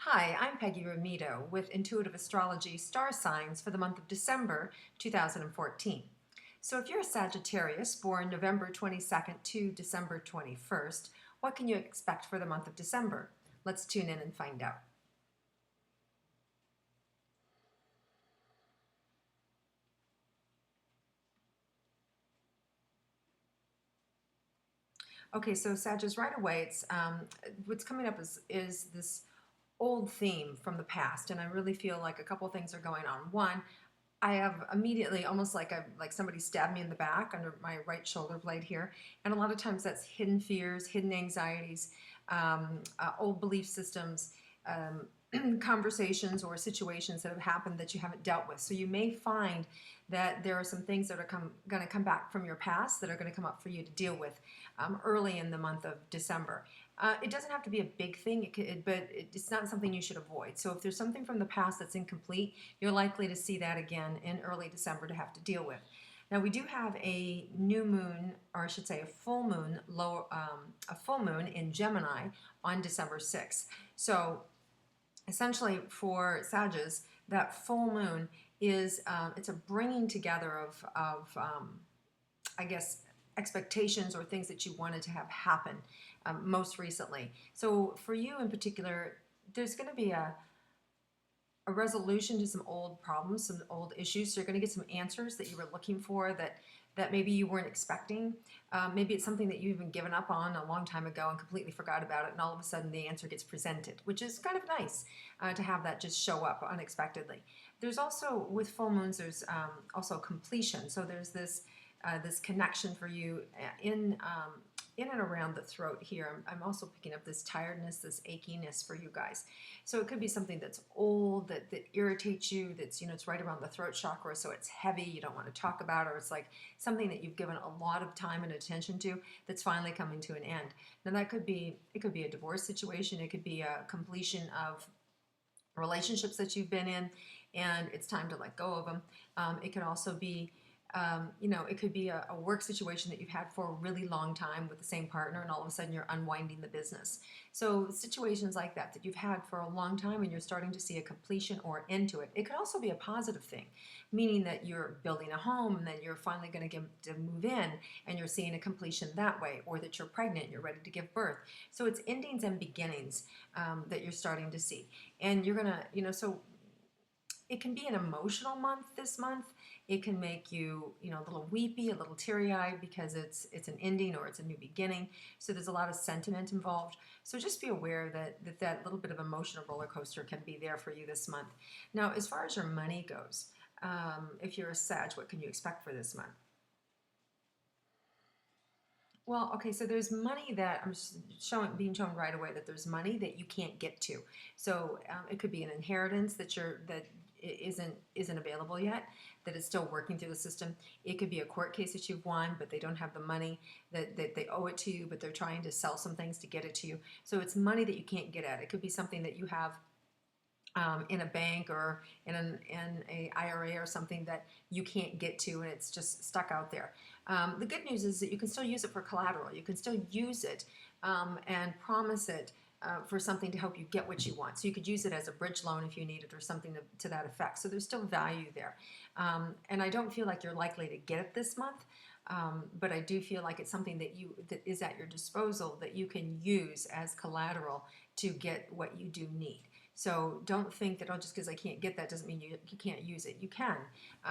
Hi, I'm Peggy Rometo with Intuitive Astrology Star Signs for the month of December 2014. So if you're a Sagittarius born November 22nd to December 21st, what can you expect for the month of December? Let's tune in and find out. Okay, so Sagittarius, right away, it's what's coming up is this old theme from the past, and I really feel like a couple things are going on. One, I have immediately almost like somebody stabbed me in the back under my right shoulder blade here, and a lot of times that's hidden fears, hidden anxieties, old belief systems, conversations or situations that have happened that you haven't dealt with. So you may find that there are some things that are going to come back from your past that are going to come up for you to deal with early in the month of December. It doesn't have to be a big thing, but it's not something you should avoid. So if there's something from the past that's incomplete, you're likely to see that again in early December to have to deal with. Now we do have a new moon, or I should say a full moon, a full moon in Gemini on December 6th. So essentially for Sagittarius, that full moon is it's a bringing together of I guess expectations or things that you wanted to have happen most recently. So for you in particular, there's going to be a resolution to some old problems, some old issues. So you're going to get some answers that you were looking for that maybe you weren't expecting. Maybe it's something that you've been given up on a long time ago and completely forgot about it, and all of a sudden the answer gets presented, which is kind of nice to have that just show up unexpectedly. There's also, with full moons, there's also completion. So there's this connection for you in and around the throat here. I'm also picking up this tiredness, this achiness for you guys. So it could be something that's old, that irritates you, that's, it's right around the throat chakra, so it's heavy, you don't want to talk about, or it's like something that you've given a lot of time and attention to that's finally coming to an end. Now it could be a divorce situation, it could be a completion of relationships that you've been in, and it's time to let go of them. It could also be it could be a work situation that you've had for a really long time with the same partner, and all of a sudden you're unwinding the business. So situations like that you've had for a long time and you're starting to see a completion or end to it. It could also be a positive thing, meaning that you're building a home and then you're finally going to get to move in and you're seeing a completion that way, or that you're pregnant, you're ready to give birth. So it's endings and beginnings that you're starting to see. And you're going to, so it can be an emotional month this month. It can make you, a little weepy, a little teary-eyed because it's an ending or it's a new beginning. So there's a lot of sentiment involved. So just be aware that little bit of emotional roller coaster can be there for you this month. Now, as far as your money goes, if you're a Sag, what can you expect for this month? Well, okay, so there's money that I'm being shown right away that there's money that you can't get to. So it could be an inheritance that isn't available yet, that is still working through the system. It could be a court case that you've won, but they don't have the money, that they owe it to you, but they're trying to sell some things to get it to you. So it's money that you can't get at. It could be something that you have in a bank or in a IRA or something that you can't get to, and it's just stuck out there. The good news is that you can still use it for collateral. You can still use it and promise it for something to help you get what you want. So you could use it as a bridge loan if you need it, or something to that effect. So there's still value there. And I don't feel like you're likely to get it this month, but I do feel like it's something that is at your disposal that you can use as collateral to get what you do need. So don't think that, just because I can't get that doesn't mean you can't use it. You can,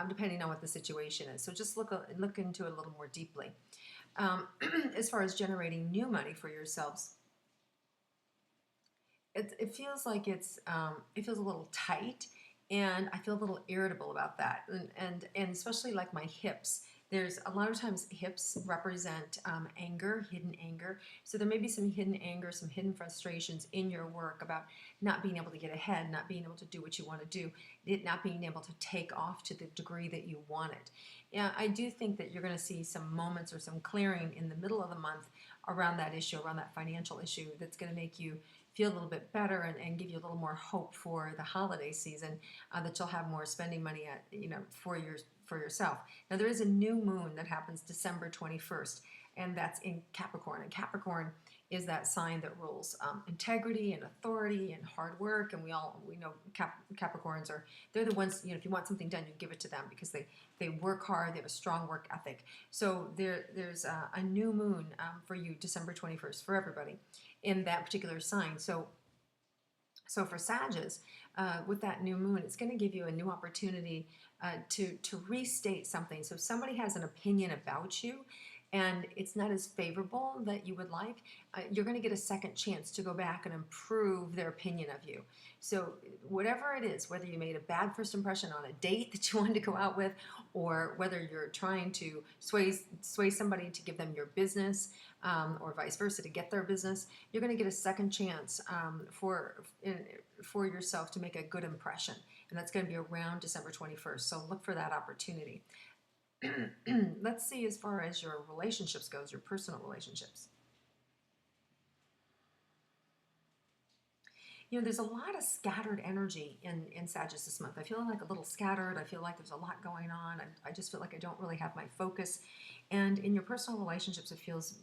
depending on what the situation is. So just look into it a little more deeply. As far as generating new money for yourselves, it feels like it feels a little tight, and I feel a little irritable about that, and especially like my hips. There's a lot of times hips represent anger, hidden anger. So there may be some hidden anger, some hidden frustrations in your work about not being able to get ahead, not being able to do what you want to do, not being able to take off to the degree that you want it. Yeah, I do think that you're going to see some moments or some clearing in the middle of the month around that issue, around that financial issue, that's going to make you feel a little bit better and give you a little more hope for the holiday season, that you'll have more spending money for yourself. Now there is a new moon that happens December 21st, and that's in Capricorn. And Capricorn is that sign that rules integrity and authority and hard work. And we know Capricorns they're the ones, if you want something done, you give it to them because they work hard, they have a strong work ethic. So there's a new moon for you, December 21st, for everybody in that particular sign. So for Sagittarius, with that new moon, it's going to give you a new opportunity to restate something. So if somebody has an opinion about you and it's not as favorable that you would like, you're going to get a second chance to go back and improve their opinion of you. So whatever it is, whether you made a bad first impression on a date that you wanted to go out with, or whether you're trying to sway somebody to give them your business, or vice versa to get their business, you're going to get a second chance for yourself to make a good impression. And that's going to be around December 21st. So look for that opportunity. Let's see, as far as your relationships goes, your personal relationships. There's a lot of scattered energy in Sagittarius this month. I feel like a little scattered. I feel like there's a lot going on. I just feel like I don't really have my focus. And in your personal relationships, it feels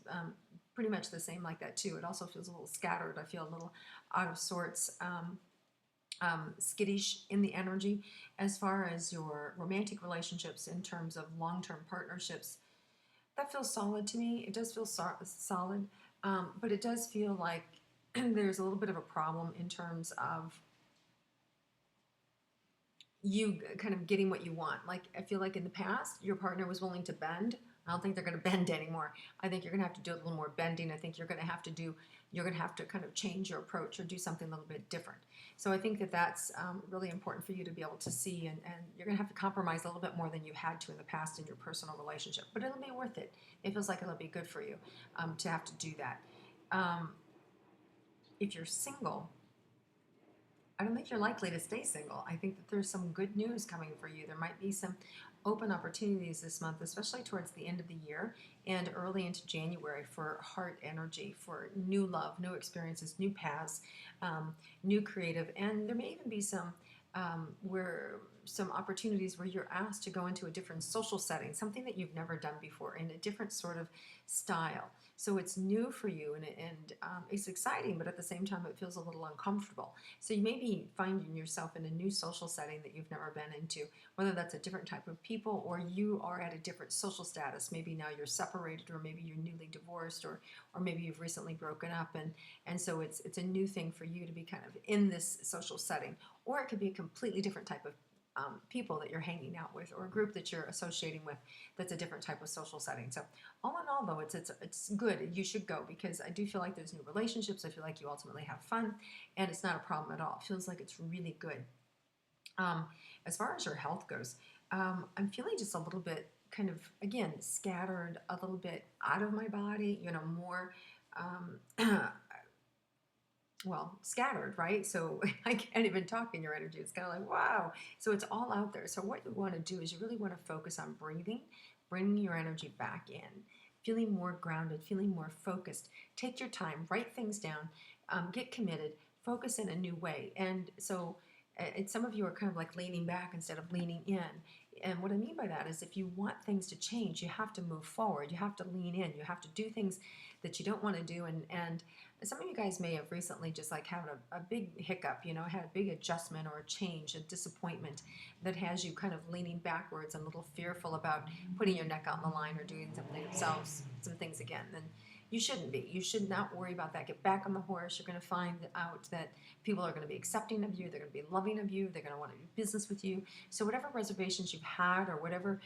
pretty much the same like that too. It also feels a little scattered. I feel a little out of sorts, skittish in the energy. As far as your romantic relationships in terms of long-term partnerships, that feels solid to me. It does feel solid, but it does feel like there's a little bit of a problem in terms of you kind of getting what you want. Like, I feel like in the past, your partner was willing to bend. I don't think they're going to bend anymore. I think you're going to have to do a little more bending. I think you're going to have to kind of change your approach or do something a little bit different. So I think that that's really important for you to be able to see, and you're going to have to compromise a little bit more than you had to in the past in your personal relationship. But it'll be worth it. It feels like it'll be good for you to have to do that. If you're single, I don't think you're likely to stay single. I think that there's some good news coming for you. There might be some open opportunities this month, especially towards the end of the year and early into January, for heart energy, for new love, new experiences, new paths, new creative. And there may even be some opportunities where you're asked to go into a different social setting, something that you've never done before, in a different sort of style. So it's new for you, and it's exciting, but at the same time, it feels a little uncomfortable. So you may be finding yourself in a new social setting that you've never been into, whether that's a different type of people or you are at a different social status. Maybe now you're separated, or maybe you're newly divorced, or maybe you've recently broken up, and so it's a new thing for you to be kind of in this social setting. Or it could be a completely different type of people that you're hanging out with, or a group that you're associating with that's a different type of social setting. So all in all, though, it's good. You should go, because I do feel like there's new relationships. I feel like you ultimately have fun, and it's not a problem at all. It feels like it's really good. As far as your health goes, I'm feeling just a little bit kind of, again, scattered, a little bit out of my body, more well, scattered, right? So I can't even talk in your energy. It's kind of like, wow. So it's all out there. So what you want to do is you really want to focus on breathing, bringing your energy back in, feeling more grounded, feeling more focused. Take your time, write things down, get committed, focus in a new way. And so some of you are kind of like leaning back instead of leaning in. And what I mean by that is, if you want things to change, you have to move forward. You have to lean in. You have to do things that you don't want to do. And some of you guys may have recently just like had a big hiccup, had a big adjustment or a change, a disappointment that has you kind of leaning backwards and a little fearful about putting your neck out on the line or doing some things again. And you shouldn't be. You should not worry about that. Get back on the horse. You're going to find out that people are going to be accepting of you. They're going to be loving of you. They're going to want to do business with you. So whatever reservations you've had, or whatever,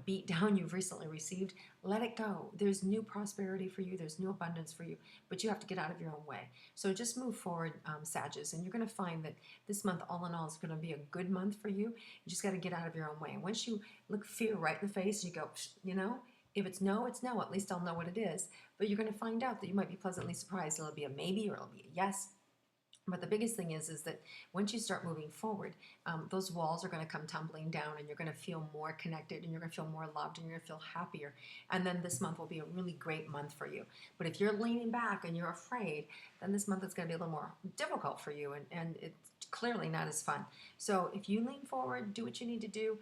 beat down you've recently received, let it go. There's new prosperity for you. There's new abundance for you, but you have to get out of your own way. So just move forward, Sagittarius, and you're going to find that this month, all in all, is going to be a good month for you. You just got to get out of your own way. And once you look fear right in the face, you go, if it's no, it's no. At least I'll know what it is. But you're going to find out that you might be pleasantly surprised. It'll be a maybe, or it'll be a yes. But the biggest thing is that once you start moving forward, those walls are going to come tumbling down, and you're going to feel more connected, and you're going to feel more loved, and you're going to feel happier. And then this month will be a really great month for you. But if you're leaning back and you're afraid, then this month is going to be a little more difficult for you, and it clearly not as fun. So if you lean forward, do what you need to do,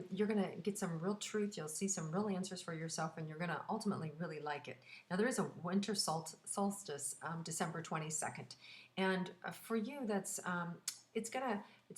you're going to get some real truth. You'll see some real answers for yourself, and you're going to ultimately really like it. Now, there is a winter solstice, December 22nd. And for you, it's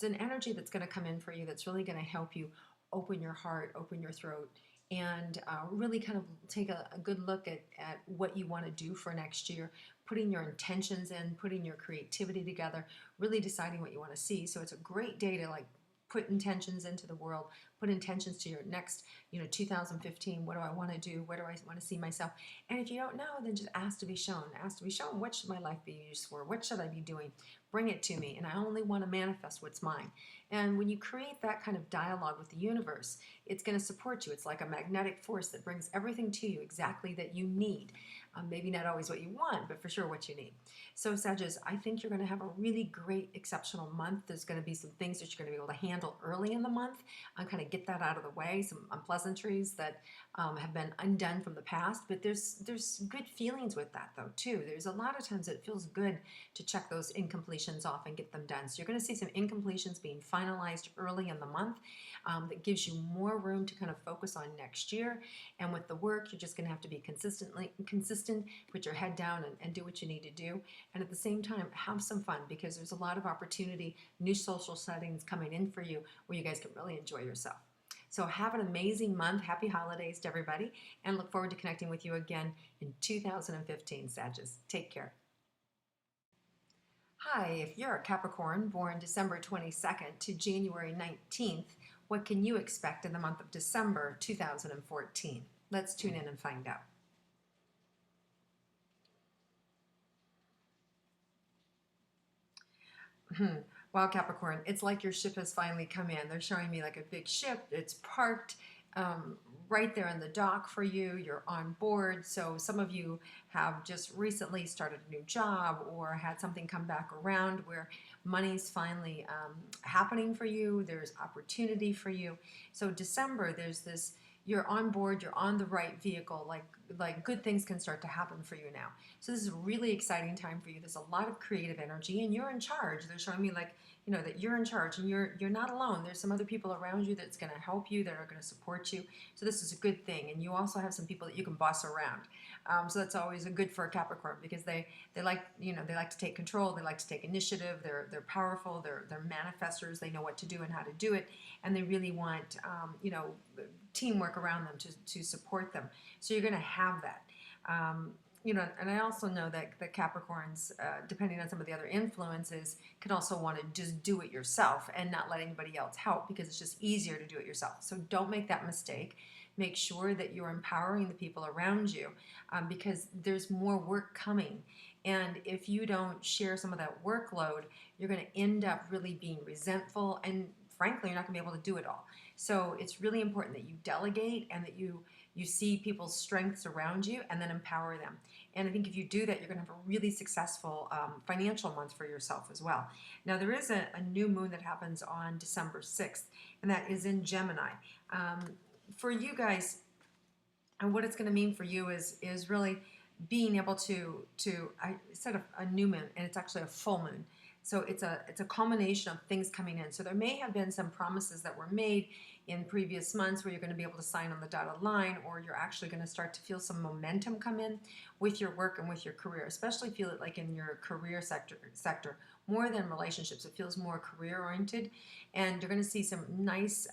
an energy that's going to come in for you that's really going to help you open your heart, open your throat, and really kind of take a good look at what you want to do for next year, putting your intentions in, putting your creativity together, really deciding what you want to see. So it's a great day to like put intentions into the world, put intentions to your next, 2015. What do I want to do? Where do I want to see myself? And if you don't know, then just ask to be shown. Ask to be shown. What should my life be used for? What should I be doing? Bring it to me. And I only want to manifest what's mine. And when you create that kind of dialogue with the universe, it's going to support you. It's like a magnetic force that brings everything to you exactly that you need. Maybe not always what you want, but for sure what you need. So Sagittarius, I think you're going to have a really great, exceptional month. There's going to be some things that you're going to be able to handle early in the month and kind of get that out of the way, some unpleasantries that have been undone from the past. But there's good feelings with that, though, too. There's a lot of times it feels good to check those incompletions off and get them done. So you're going to see some incompletions being finalized early in the month. That gives you more room to kind of focus on next year. And with the work, you're just going to have to be consistent, put your head down and do what you need to do. And at the same time, have some fun, because there's a lot of opportunity, new social settings coming in for you where you guys can really enjoy yourself. So have an amazing month. Happy holidays to everybody, and look forward to connecting with you again in 2015, Sagittarius. Take care. Hi, if you're a Capricorn born December 22nd to January 19th, what can you expect in the month of December 2014? Let's tune in and find out. Wow, Capricorn, it's like your ship has finally come in. They're showing me like a big ship. It's parked right there in the dock for you. You're on board. So some of you have just recently started a new job or had something come back around where money's finally happening for you. There's opportunity for you. So December, there's this, you're on board, you're on the right vehicle, like good things can start to happen for you now. So this is a really exciting time for you. There's a lot of creative energy and you're in charge. They're showing me like, that you're in charge and you're not alone. There's some other people around you that's going to help you, that are going to support you. So this is a good thing. And you also have some people that you can boss around. So that's always a good for a Capricorn, because they like, they like to take control. They like to take initiative. They're powerful. They're manifestors. They know what to do and how to do it. And they really want, teamwork around them to support them. So you're going to have that. And I also know that the Capricorns, depending on some of the other influences, can also want to just do it yourself and not let anybody else help, because it's just easier to do it yourself. So don't make that mistake. Make sure that you're empowering the people around you, because there's more work coming. And if you don't share some of that workload, you're going to end up really being resentful, and frankly, you're not going to be able to do it all. So it's really important that you delegate and that you see people's strengths around you and then empower them. And I think if you do that, you're going to have a really successful financial month for yourself as well. Now, there is a new moon that happens on December 6th, and that is in Gemini. For you guys, and what it's going to mean for you is really being able to I said a new moon, and it's actually a full moon. So it's a culmination of things coming in. So there may have been some promises that were made in previous months where you're going to be able to sign on the dotted line, or you're actually going to start to feel some momentum come in with your work and with your career. Especially feel it like in your career sector more than relationships. It feels more career oriented, and you're going to see some nice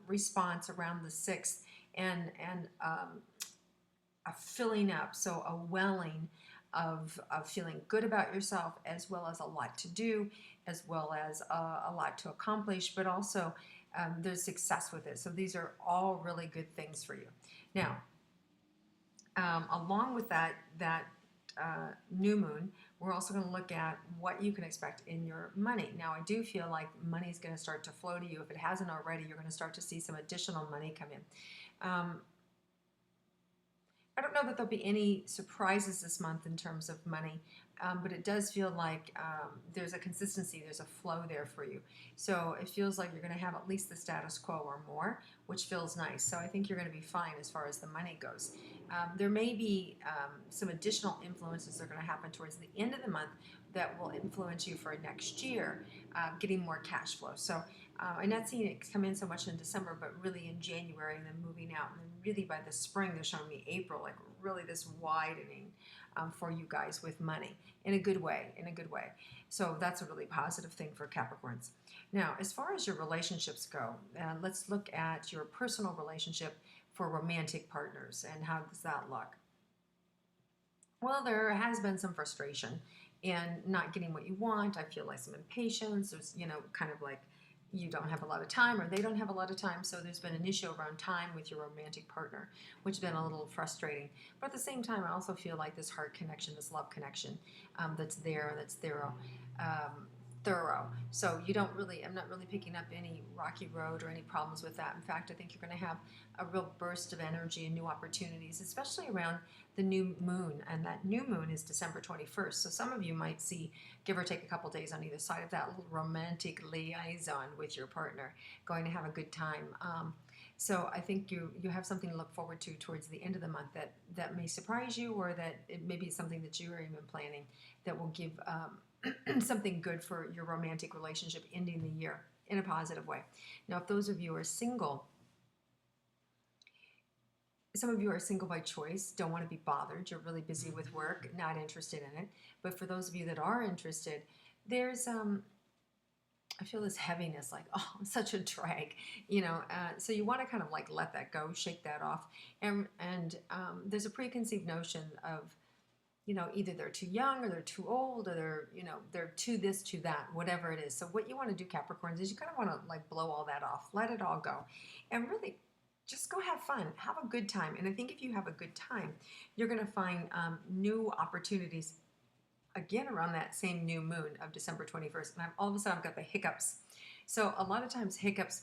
response around the 6th and a filling up, so a welling of feeling good about yourself, as well as a lot to do, as well as a lot to accomplish, but also there's success with it. So these are all really good things for you. Now, along with that new moon, we're also going to look at what you can expect in your money. Now, I do feel like money is going to start to flow to you. If it hasn't already, you're going to start to see some additional money come in. I don't know that there'll be any surprises this month in terms of money, but it does feel like there's a consistency, there's a flow there for you. So it feels like you're going to have at least the status quo or more, which feels nice. So I think you're going to be fine as far as the money goes. There may be some additional influences that are going to happen towards the end of the month that will influence you for next year, getting more cash flow. So I'm not seeing it come in so much in December, but really in January, and then moving out, and then really by the spring they're showing me April, like really this widening for you guys with money in a good way, So that's a really positive thing for Capricorns. Now, as far as your relationships go, let's look at your personal relationship for romantic partners, and how does that look? Well, there has been some frustration in not getting what you want. I feel like some impatience. There's, kind of like you don't have a lot of time, or they don't have a lot of time. So there's been an issue around time with your romantic partner, which has been a little frustrating. But at the same time, I also feel like this heart connection, this love connection, that's thorough. Thorough. So I'm not really picking up any rocky road or any problems with that. In fact, I think you're going to have a real burst of energy and new opportunities, especially around the new moon. And that new moon is December 21st. So some of you might see, give or take a couple days on either side of that, little romantic liaison with your partner, going to have a good time. So I think you have something to look forward to towards the end of the month that may surprise you, or that it may be something that you are even planning that will give something good for your romantic relationship ending the year in a positive way. Now, if those of you are single, some of you are single by choice, don't want to be bothered, you're really busy with work, not interested in it. But for those of you that are interested, there's I feel this heaviness, like, oh, I'm such a drag, so you want to kind of like let that go, shake that off. And there's a preconceived notion of, either they're too young, or they're too old, or they're too this, too that, whatever it is. So what you want to do, Capricorns, is you kind of want to like blow all that off, let it all go, and really just go have fun, have a good time. And I think if you have a good time, you're going to find new opportunities again around that same new moon of December 21st. And all of a sudden I've got the hiccups. So a lot of times hiccups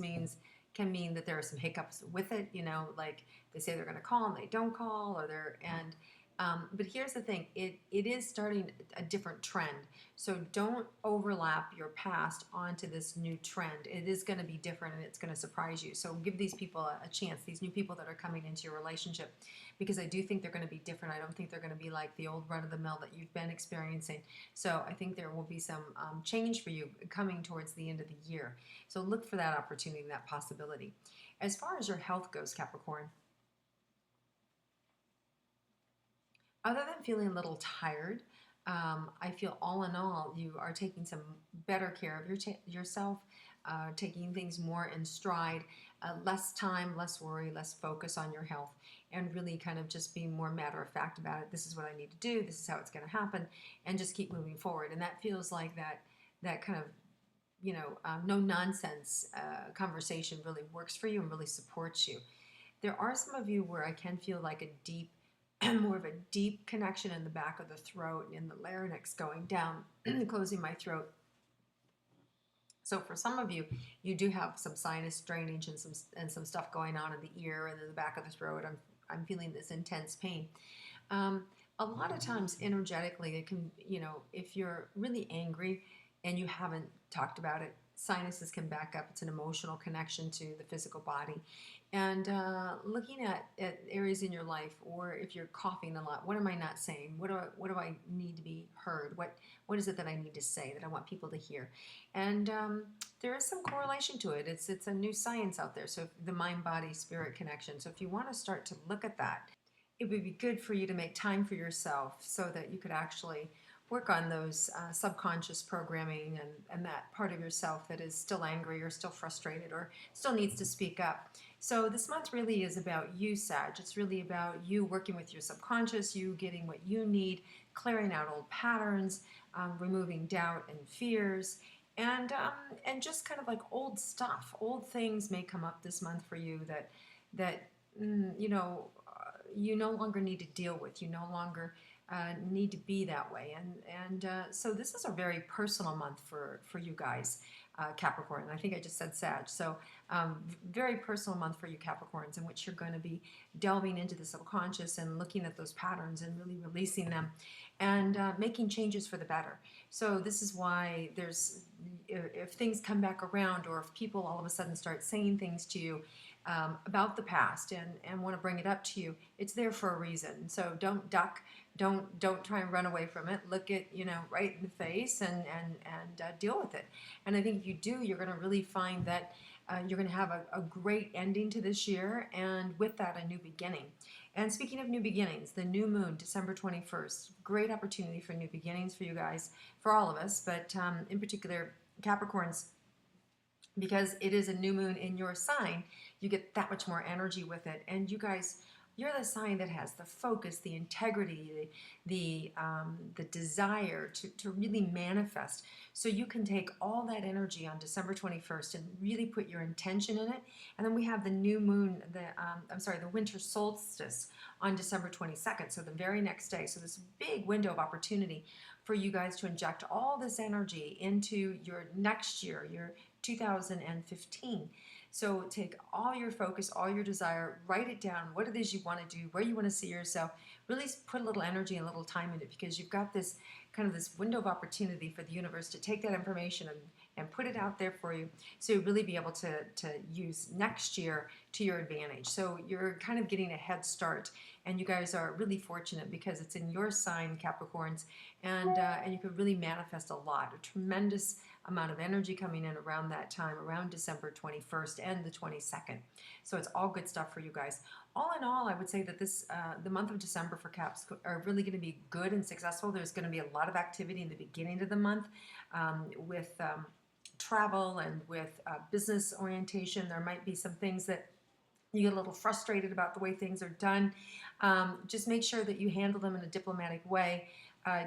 can mean that there are some hiccups with it, like they say they're going to call and they don't call, but here's the thing, it is starting a different trend. So don't overlap your past onto this new trend. It is going to be different, and it's going to surprise you. So give these people a chance, these new people that are coming into your relationship, because I do think they're going to be different. I don't think they're going to be like the old run-of-the-mill that you've been experiencing. So I think there will be some change for you coming towards the end of the year. So look for that opportunity, that possibility. As far as your health goes, Capricorn, other than feeling a little tired, I feel all in all you are taking some better care of yourself, taking things more in stride, less time, less worry, less focus on your health, and really kind of just being more matter of fact about it. This is what I need to do. This is how it's going to happen, and just keep moving forward. And that feels like that kind of no nonsense conversation really works for you and really supports you. There are some of you where I can feel like a deep more of a deep connection in the back of the throat and in the larynx going down, closing my throat. So for some of you, you do have some sinus drainage and some stuff going on in the ear and in the back of the throat. I'm feeling this intense pain. A lot of times energetically, it can, if you're really angry and you haven't talked about it, sinuses can back up. It's an emotional connection to the physical body. And looking at areas in your life, or if you're coughing a lot, what am I not saying? What do I need to be heard? What is it that I need to say that I want people to hear? And there is some correlation to it. It's a new science out there. So the mind-body-spirit connection. So if you want to start to look at that, it would be good for you to make time for yourself so that you could actually work on those subconscious programming and that part of yourself that is still angry or still frustrated or still needs to speak up. So this month really is about you, Sag. It's really about you working with your subconscious, you getting what you need, clearing out old patterns, removing doubt and fears, and just kind of like old stuff. Old things may come up this month for you that you no longer need to deal with. You no longer need to be that way. And so this is a very personal month for you guys, Capricorn. I think I just said Sag. So very personal month for you Capricorns, in which you're going to be delving into the subconscious and looking at those patterns and really releasing them and making changes for the better. So this is why if things come back around, or if people all of a sudden start saying things to you about the past and want to bring it up to you, it's there for a reason. So don't duck, Don't try and run away from it. Look it, right in the face, and deal with it. And I think if you do, you're going to really find that you're going to have a great ending to this year, and with that, a new beginning. And speaking of new beginnings, the new moon, December 21st, great opportunity for new beginnings for you guys, for all of us, but in particular, Capricorns, because it is a new moon in your sign, you get that much more energy with it. And you guys, you're the sign that has the focus, the integrity, the desire to really manifest. So you can take all that energy on December 21st and really put your intention in it. And then we have the new moon, the winter solstice on December 22nd. So the very next day. So this big window of opportunity for you guys to inject all this energy into your next year, your 2015. So take all your focus, all your desire, write it down, what it is you want to do, where you want to see yourself, really put a little energy and a little time in it, because you've got this kind of this window of opportunity for the universe to take that information and put it out there for you, so you really be able to use next year to your advantage. So you're kind of getting a head start, and you guys are really fortunate because it's in your sign, Capricorns, and you could really manifest a lot, a tremendous amount of energy coming in around that time, around December 21st and the 22nd. So it's all good stuff for you guys. All in all, I would say that the month of December for Caps are really going to be good and successful. There's going to be a lot of activity in the beginning of the month with travel and with business orientation. There might be some things that you get a little frustrated about the way things are done. Just make sure that you handle them in a diplomatic way.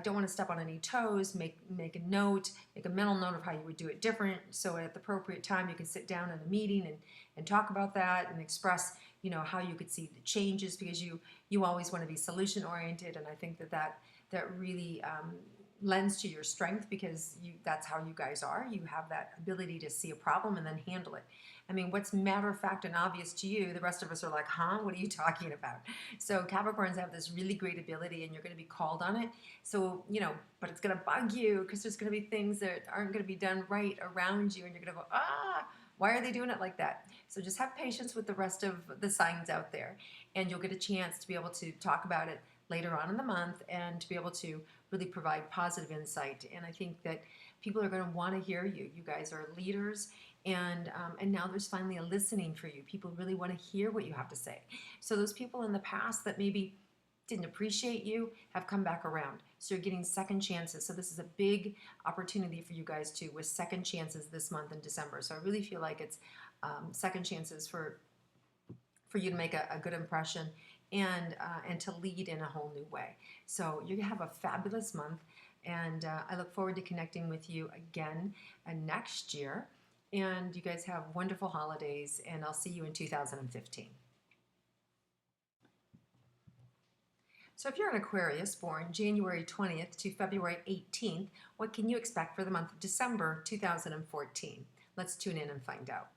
Don't want to step on any toes. Make a note, make a mental note of how you would do it different. So at the appropriate time, you can sit down in a meeting and talk about that and express, how you could see the changes, because you always want to be solution oriented. And I think that really lends to your strength, because that's how you guys are. You have that ability to see a problem and then handle it. I mean, what's matter of fact and obvious to you, the rest of us are like, huh, what are you talking about? So Capricorns have this really great ability, and you're going to be called on it. So, but it's going to bug you, because there's going to be things that aren't going to be done right around you, and you're going to go, why are they doing it like that? So just have patience with the rest of the signs out there, and you'll get a chance to be able to talk about it later on in the month, and to be able to really provide positive insight. And I think that people are going to want to hear you. You guys are leaders, and now there's finally a listening for you. People really want to hear what you have to say. So those people in the past that maybe didn't appreciate you have come back around. So you're getting second chances. So this is a big opportunity for you guys too, with second chances this month in December. So I really feel like it's second chances for you to make a good impression, and to lead in a whole new way. So you're going to have a fabulous month, and I look forward to connecting with you again next year. And you guys have wonderful holidays, and I'll see you in 2015. So if you're an Aquarius born January 20th to February 18th, what can you expect for the month of December 2014? Let's tune in and find out.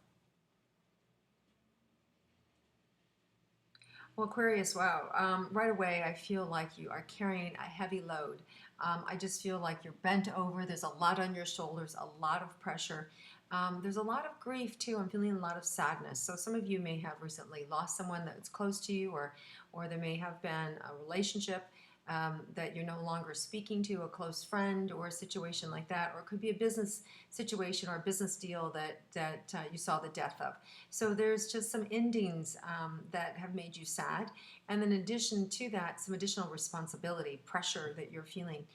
Well, Aquarius, wow. Right away, I feel like you are carrying a heavy load. I just feel like you're bent over. There's a lot on your shoulders, a lot of pressure. There's a lot of grief, too. I'm feeling a lot of sadness. So some of you may have recently lost someone that's close to you, or there may have been a relationship that you're no longer speaking to, a close friend, or a situation like that. Or it could be a business situation or a business deal that you saw the death of. So there's just some endings that have made you sad. And then in addition to that, some additional responsibility, pressure that you're feeling,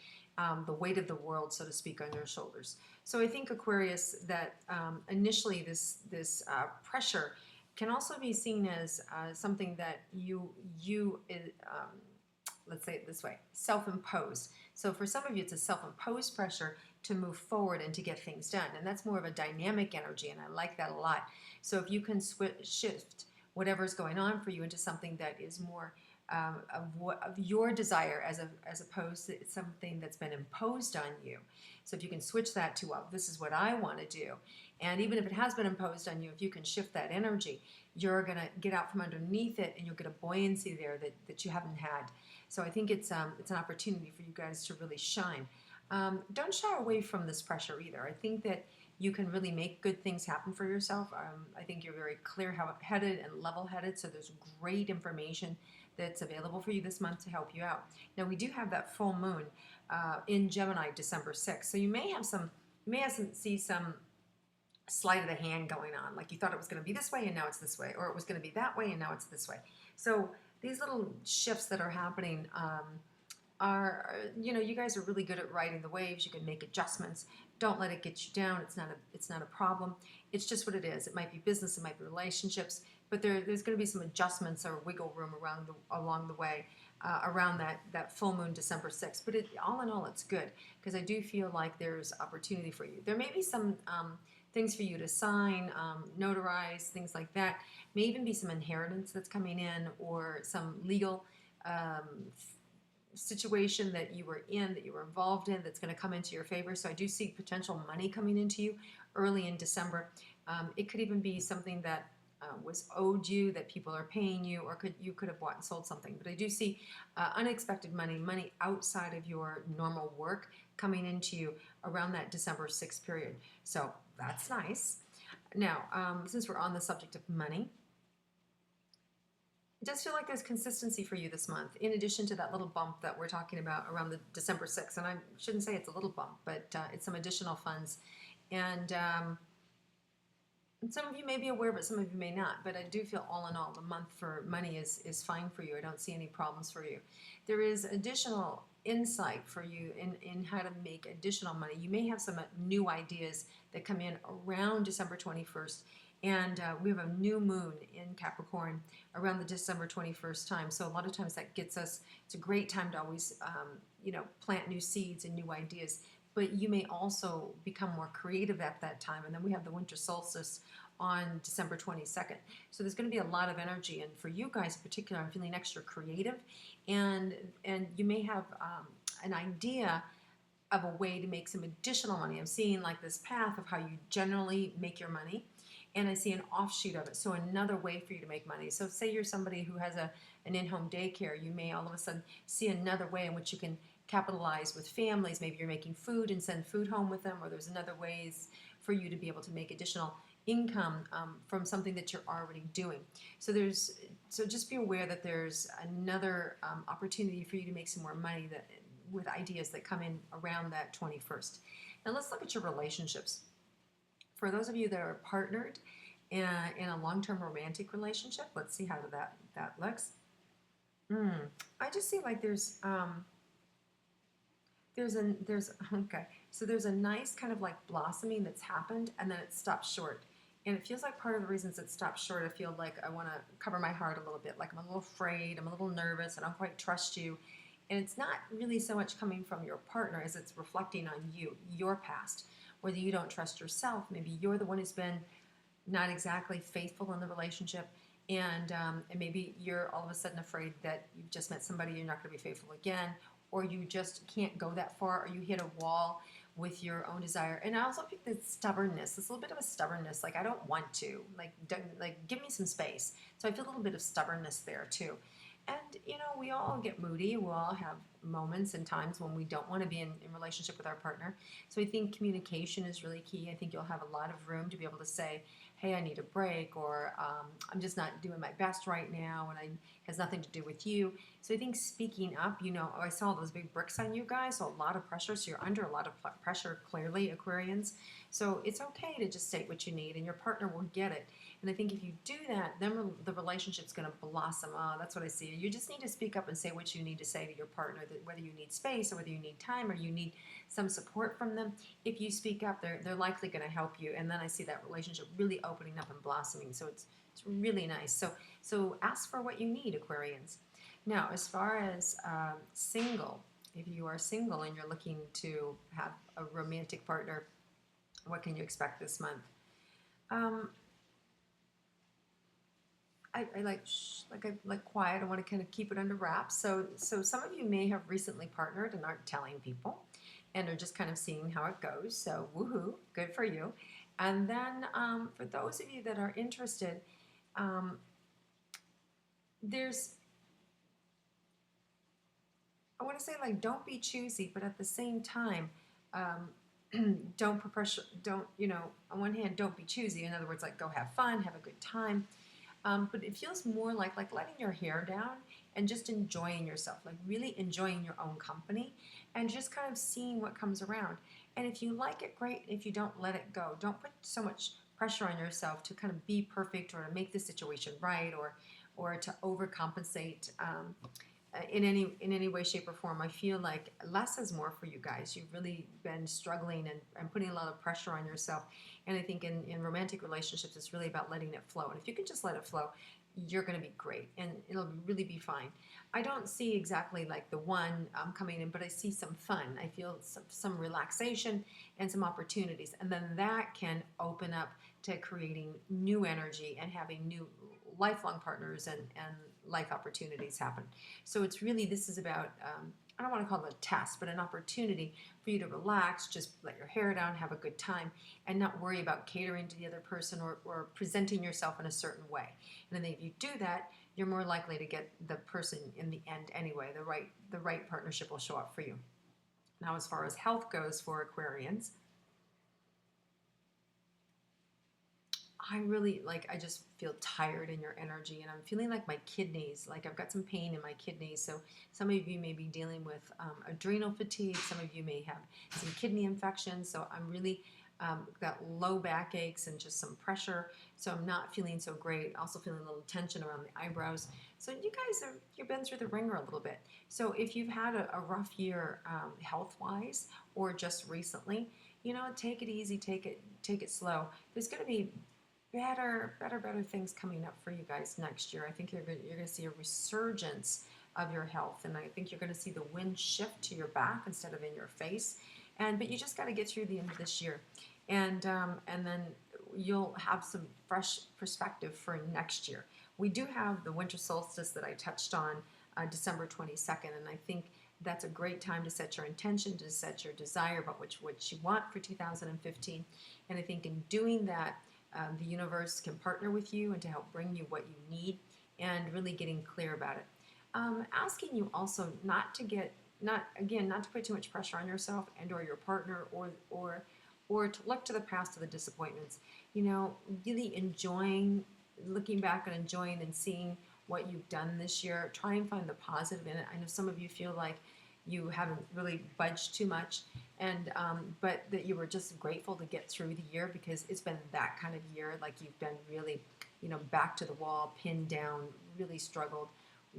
the weight of the world, so to speak, on your shoulders. So I think, Aquarius, that initially this pressure can also be seen as something that you let's say it this way, self-imposed. So for some of you, it's a self-imposed pressure to move forward and to get things done. And that's more of a dynamic energy, and I like that a lot. So if you can shift whatever's going on for you into something that is more of your desire, as opposed to something that's been imposed on you. So if you can switch that to, well, this is what I want to do. And even if it has been imposed on you, if you can shift that energy, you're going to get out from underneath it, and you'll get a buoyancy there that you haven't had. So I think it's an opportunity for you guys to really shine. Don't shy away from this pressure either. I think that you can really make good things happen for yourself. I think you're very clear-headed and level-headed, so there's great information that's available for you this month to help you out. Now we do have that full moon in Gemini December 6th, so you may have some see some sleight of the hand going on, like you thought it was going to be this way and now it's this way, or it was going to be that way and now it's this way. So these little shifts that are happening are, you know, you guys are really good at riding the waves. You can make adjustments. Don't let it get you down. It's not a problem. It's just what it is. It might be business, it might be relationships, but there's going to be some adjustments or wiggle room along the way around that full moon December 6th. But all in all, it's good, because I do feel like there's opportunity for you. There may be some things for you to sign, notarize, things like that. May even be some inheritance that's coming in, or some legal situation that you were involved in, that's going to come into your favor. So I do see potential money coming into you early in December. It could even be something that was owed you, that people are paying you, or you could have bought and sold something. But I do see unexpected money outside of your normal work coming into you around that December 6th period. So that's nice. Now, since we're on the subject of money, it does feel like there's consistency for you this month, in addition to that little bump that we're talking about around the December 6th. And I shouldn't say it's a little bump, but it's some additional funds. And some of you may be aware of it, some of you may not. But I do feel all in all, the month for money is fine for you. I don't see any problems for you. There is additional insight for you in how to make additional money. You may have some new ideas that come in around December 21st. And we have a new moon in Capricorn around the December 21st time. So a lot of times that gets us, it's a great time to always, plant new seeds and new ideas. But you may also become more creative at that time. And then we have the winter solstice on December 22nd. So there's going to be a lot of energy. And for you guys in particular, I'm feeling extra creative. And you may have an idea of a way to make some additional money. I'm seeing like this path of how you generally make your money. And I see an offshoot of it, so another way for you to make money. So say you're somebody who has an in-home daycare, you may all of a sudden see another way in which you can capitalize with families. Maybe you're making food and send food home with them, or there's another ways for you to be able to make additional income from something that you're already doing. So just be aware that there's another opportunity for you to make some more money with ideas that come in around that 21st. Now let's look at your relationships. For those of you that are partnered in a long-term romantic relationship, let's see how that looks. I just see like there's a nice kind of like blossoming that's happened, and then it stops short. And it feels like part of the reasons it stops short, I feel like I want to cover my heart a little bit. Like I'm a little afraid, I'm a little nervous, I don't quite trust you. And it's not really so much coming from your partner as it's reflecting on you, your past. Whether you don't trust yourself, maybe you're the one who's been not exactly faithful in the relationship, and maybe you're all of a sudden afraid that you've just met somebody, you're not going to be faithful again, or you just can't go that far, or you hit a wall with your own desire. And I also think that stubbornness, this little bit of a stubbornness, like I don't want to, like give me some space. So I feel a little bit of stubbornness there too. And, we all get moody. We all have moments and times when we don't want to be in relationship with our partner. So I think communication is really key. I think you'll have a lot of room to be able to say, hey, I need a break, or I'm just not doing my best right now, and it has nothing to do with you. So I think speaking up, I saw those big bricks on you guys, so a lot of pressure. So you're under a lot of pressure, clearly, Aquarians. So it's okay to just state what you need, and your partner will get it. And I think if you do that, then the relationship's going to blossom. That's what I see. You just need to speak up and say what you need to say to your partner, that whether you need space or whether you need time or you need some support from them. If you speak up, they're likely going to help you. And then I see that relationship really opening up and blossoming. So it's really nice. So ask for what you need, Aquarians. Now, as far as single, if you are single and you're looking to have a romantic partner, what can you expect this month? I like quiet. I want to kind of keep it under wraps. So some of you may have recently partnered and aren't telling people, and are just kind of seeing how it goes. So woohoo, good for you. And then for those of you that are interested, I want to say, like, don't be choosy, but at the same time, don't pressure. Don't, on one hand, don't be choosy. In other words, like, go have fun, have a good time. but it feels more like letting your hair down and just enjoying yourself, like really enjoying your own company and just kind of seeing what comes around. And if you like it, great. If you don't, let it go. Don't put so much pressure on yourself to kind of be perfect or to make the situation right or to overcompensate. In any way, shape, or form. I feel like less is more for you guys. You've really been struggling and putting a lot of pressure on yourself. And I think in romantic relationships, it's really about letting it flow. And if you can just let it flow, you're going to be great and it'll really be fine. I don't see exactly like the one coming in, but I see some fun. I feel some relaxation and some opportunities. And then that can open up to creating new energy and having new lifelong partners and life opportunities happen. So it's really, this is about, I don't want to call it a test, but an opportunity for you to relax, just let your hair down, have a good time, and not worry about catering to the other person or presenting yourself in a certain way. And then if you do that, you're more likely to get the person in the end anyway. The right partnership will show up for you. Now, as far as health goes for Aquarians, I really I just feel tired in your energy, and I'm feeling like my kidneys, like I've got some pain in my kidneys. So some of you may be dealing with adrenal fatigue. Some of you may have some kidney infections. So I'm really got low back aches and just some pressure. So I'm not feeling so great. Also feeling a little tension around the eyebrows. So you guys you've been through the ringer a little bit. So if you've had a rough year health-wise or just recently, take it easy, take it slow. There's going to be better things coming up for you guys next year. I think you're going to see a resurgence of your health, and I think you're going to see the wind shift to your back instead of in your face. But you just got to get through the end of this year, and then you'll have some fresh perspective for next year. We do have the winter solstice that I touched on December 22nd, and I think that's a great time to set your intention, to set your desire about what you want for 2015. And I think in doing that, the universe can partner with you and to help bring you what you need and really getting clear about it. Asking you also not to put too much pressure on yourself and or your partner or to look to the past of the disappointments. Really looking back and enjoying and seeing what you've done this year. Try and find the positive in it. I know some of you feel like you haven't really budged too much, and but that you were just grateful to get through the year because it's been that kind of year. Like you've been really, back to the wall, pinned down, really struggled,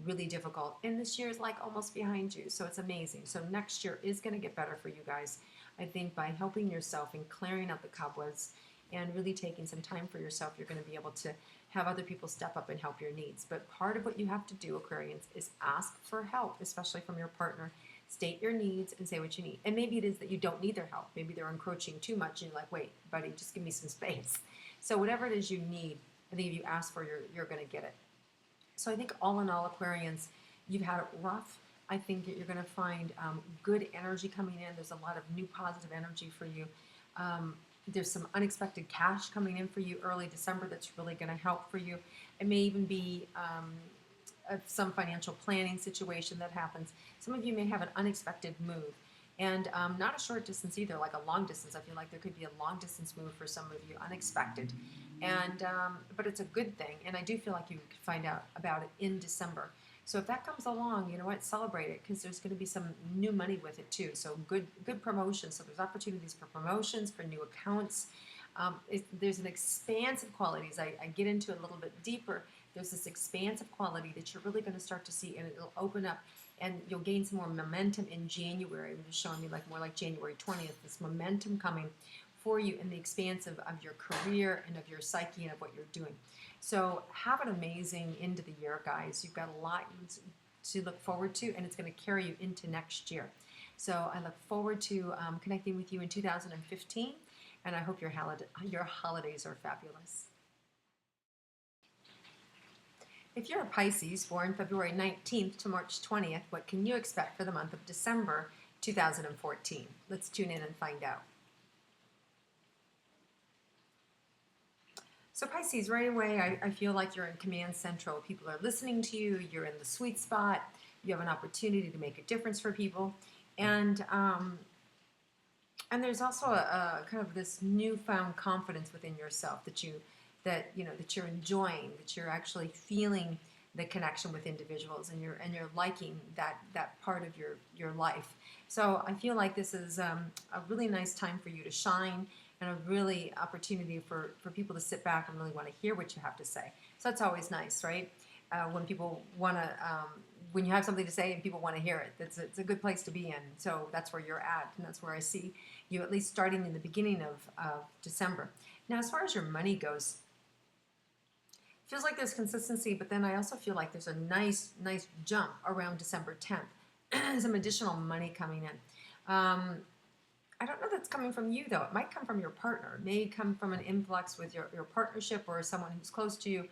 really difficult. And this year is like almost behind you, so it's amazing. So next year is going to get better for you guys. I think by helping yourself and clearing out the cobwebs and really taking some time for yourself, you're going to be able to have other people step up and help your needs. But part of what you have to do, Aquarians, is ask for help, especially from your partner. State your needs and say what you need. And maybe it is that you don't need their help. Maybe they're encroaching too much and you're like, wait, buddy, just give me some space. So whatever it is you need, I think if you ask for, you're going to get it. So I think all in all, Aquarians, you've had it rough. I think that you're going to find good energy coming in. There's a lot of new positive energy for you. There's some unexpected cash coming in for you early December that's really going to help for you. It may even be some financial planning situation that happens. Some of you may have an unexpected move, and not a short distance either, like a long distance. I feel like there could be a long distance move for some of you, unexpected, and but it's a good thing. And I do feel like you could find out about it in December. So if that comes along, you know what, celebrate it because there's going to be some new money with it too. So good promotions. So there's opportunities for promotions, for new accounts. There's an expansive qualities. I get into it a little bit deeper. There's this expansive quality that you're really going to start to see, and it'll open up, and you'll gain some more momentum in January. It was showing me more like January 20th, this momentum coming for you in the expansive of your career and of your psyche and of what you're doing. So have an amazing end of the year, guys. You've got a lot to look forward to, and it's going to carry you into next year. So I look forward to connecting with you in 2015, and I hope your holidays are fabulous. If you're a Pisces born February 19th to March 20th, what can you expect for the month of December 2014? Let's tune in and find out. So Pisces, right away, I feel like you're in command central. People are listening to you. You're in the sweet spot. You have an opportunity to make a difference for people. And there's also a kind of this newfound confidence within yourself that that, you know, that you're enjoying, that you're actually feeling the connection with individuals, and you're liking that part of your life. So I feel like this is a really nice time for you to shine, and a really opportunity for people to sit back and really want to hear what you have to say. So that's always nice, right? When people want to, when you have something to say and people want to hear it, it's a good place to be in. So that's where you're at, and that's where I see you, at least starting in the beginning of December. Now, as far as your money goes, feels like there's consistency, but then I also feel like there's a nice jump around December 10th. Some additional money coming in. I don't know that's coming from you, though. It might come from your partner. It may come from an influx with your partnership, or someone who's close to you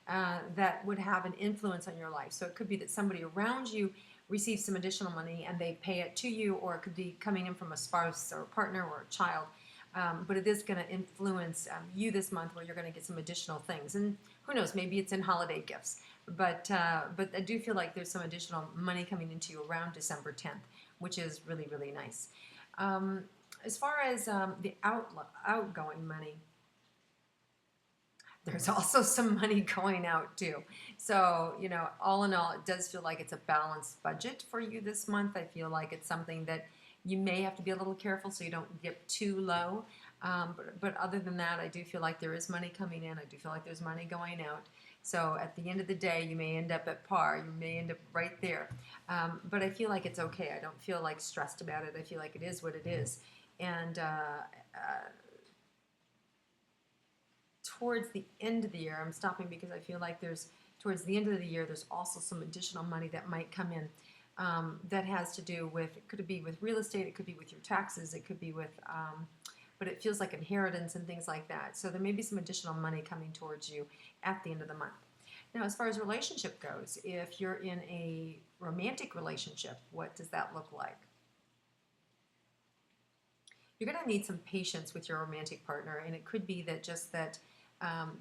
that would have an influence on your life. So it could be that somebody around you receives some additional money and they pay it to you, or it could be coming in from a spouse or a partner or a child. But it is going to influence you this month, where you're going to get some additional things. And who knows, maybe it's in holiday gifts. But I do feel like there's some additional money coming into you around December 10th, which is really, really nice. As far as the outgoing money, there's also some money going out too. So, you know, all in all, it does feel like it's a balanced budget for you this month. I feel like it's something that you may have to be a little careful so you don't get too low. But other than that, I do feel like there is money coming in. I do feel like there's money going out. So at the end of the day, you may end up at par. You may end up right there. But I feel like it's okay. I don't feel like stressed about it. I feel like it is what it is. And towards the end of the year, I'm stopping because I feel like towards the end of the year, there's also some additional money that might come in. That has to do with, it could be with real estate, it could be with your taxes, it could be with, but it feels like inheritance and things like that. So there may be some additional money coming towards you at the end of the month. Now, as far as relationship goes, if you're in a romantic relationship, what does that look like? You're going to need some patience with your romantic partner, and it could be that just that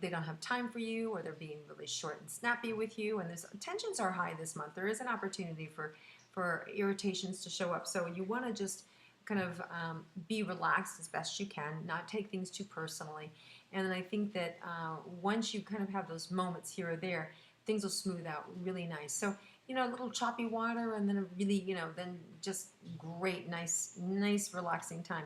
they don't have time for you, or they're being really short and snappy with you, and tensions are high this month. There is an opportunity for irritations to show up. So you want to just kind of be relaxed as best you can, not take things too personally. And then I think that once you kind of have those moments here or there, things will smooth out really nice. So, you know, a little choppy water, and then a really, you know, then just great, nice, relaxing time.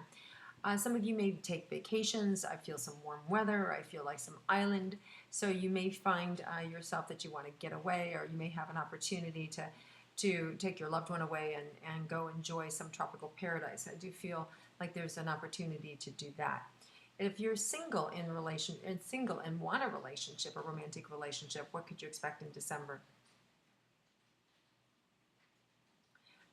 Some of you may take vacations. I feel some warm weather. I feel like some island. So you may find yourself that you want to get away, or you may have an opportunity to take your loved one away and go enjoy some tropical paradise. I do feel like there's an opportunity to do that. If you're single and want a relationship, a romantic relationship, what could you expect in December?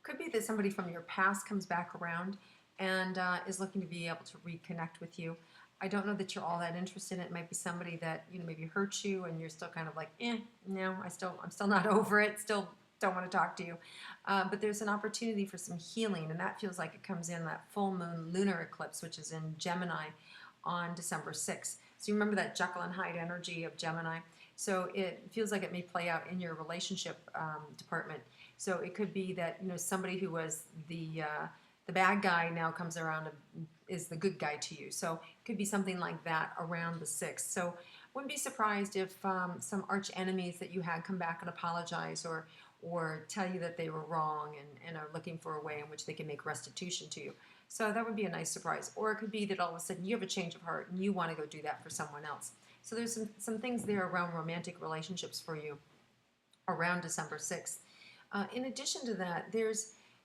Could be that somebody from your past comes back around and is looking to be able to reconnect with you. I don't know that you're all that interested in it. It might be somebody that, you know, maybe hurt you, and you're still kind of like, no, I'm still not over it. Still don't want to talk to you. But there's an opportunity for some healing, and that feels like it comes in that full moon lunar eclipse, which is in Gemini on December 6th. So you remember that Jekyll and Hyde energy of Gemini. So it feels like it may play out in your relationship department. So it could be that, you know, somebody who was the bad guy now comes around and is the good guy to you. So it could be something like that around the 6th. So wouldn't be surprised if some arch enemies that you had come back and apologize, or tell you that they were wrong, and are looking for a way in which they can make restitution to you. So that would be a nice surprise. Or it could be that all of a sudden you have a change of heart and you want to go do that for someone else. So there's some things there around romantic relationships for you around December 6th. In addition to that,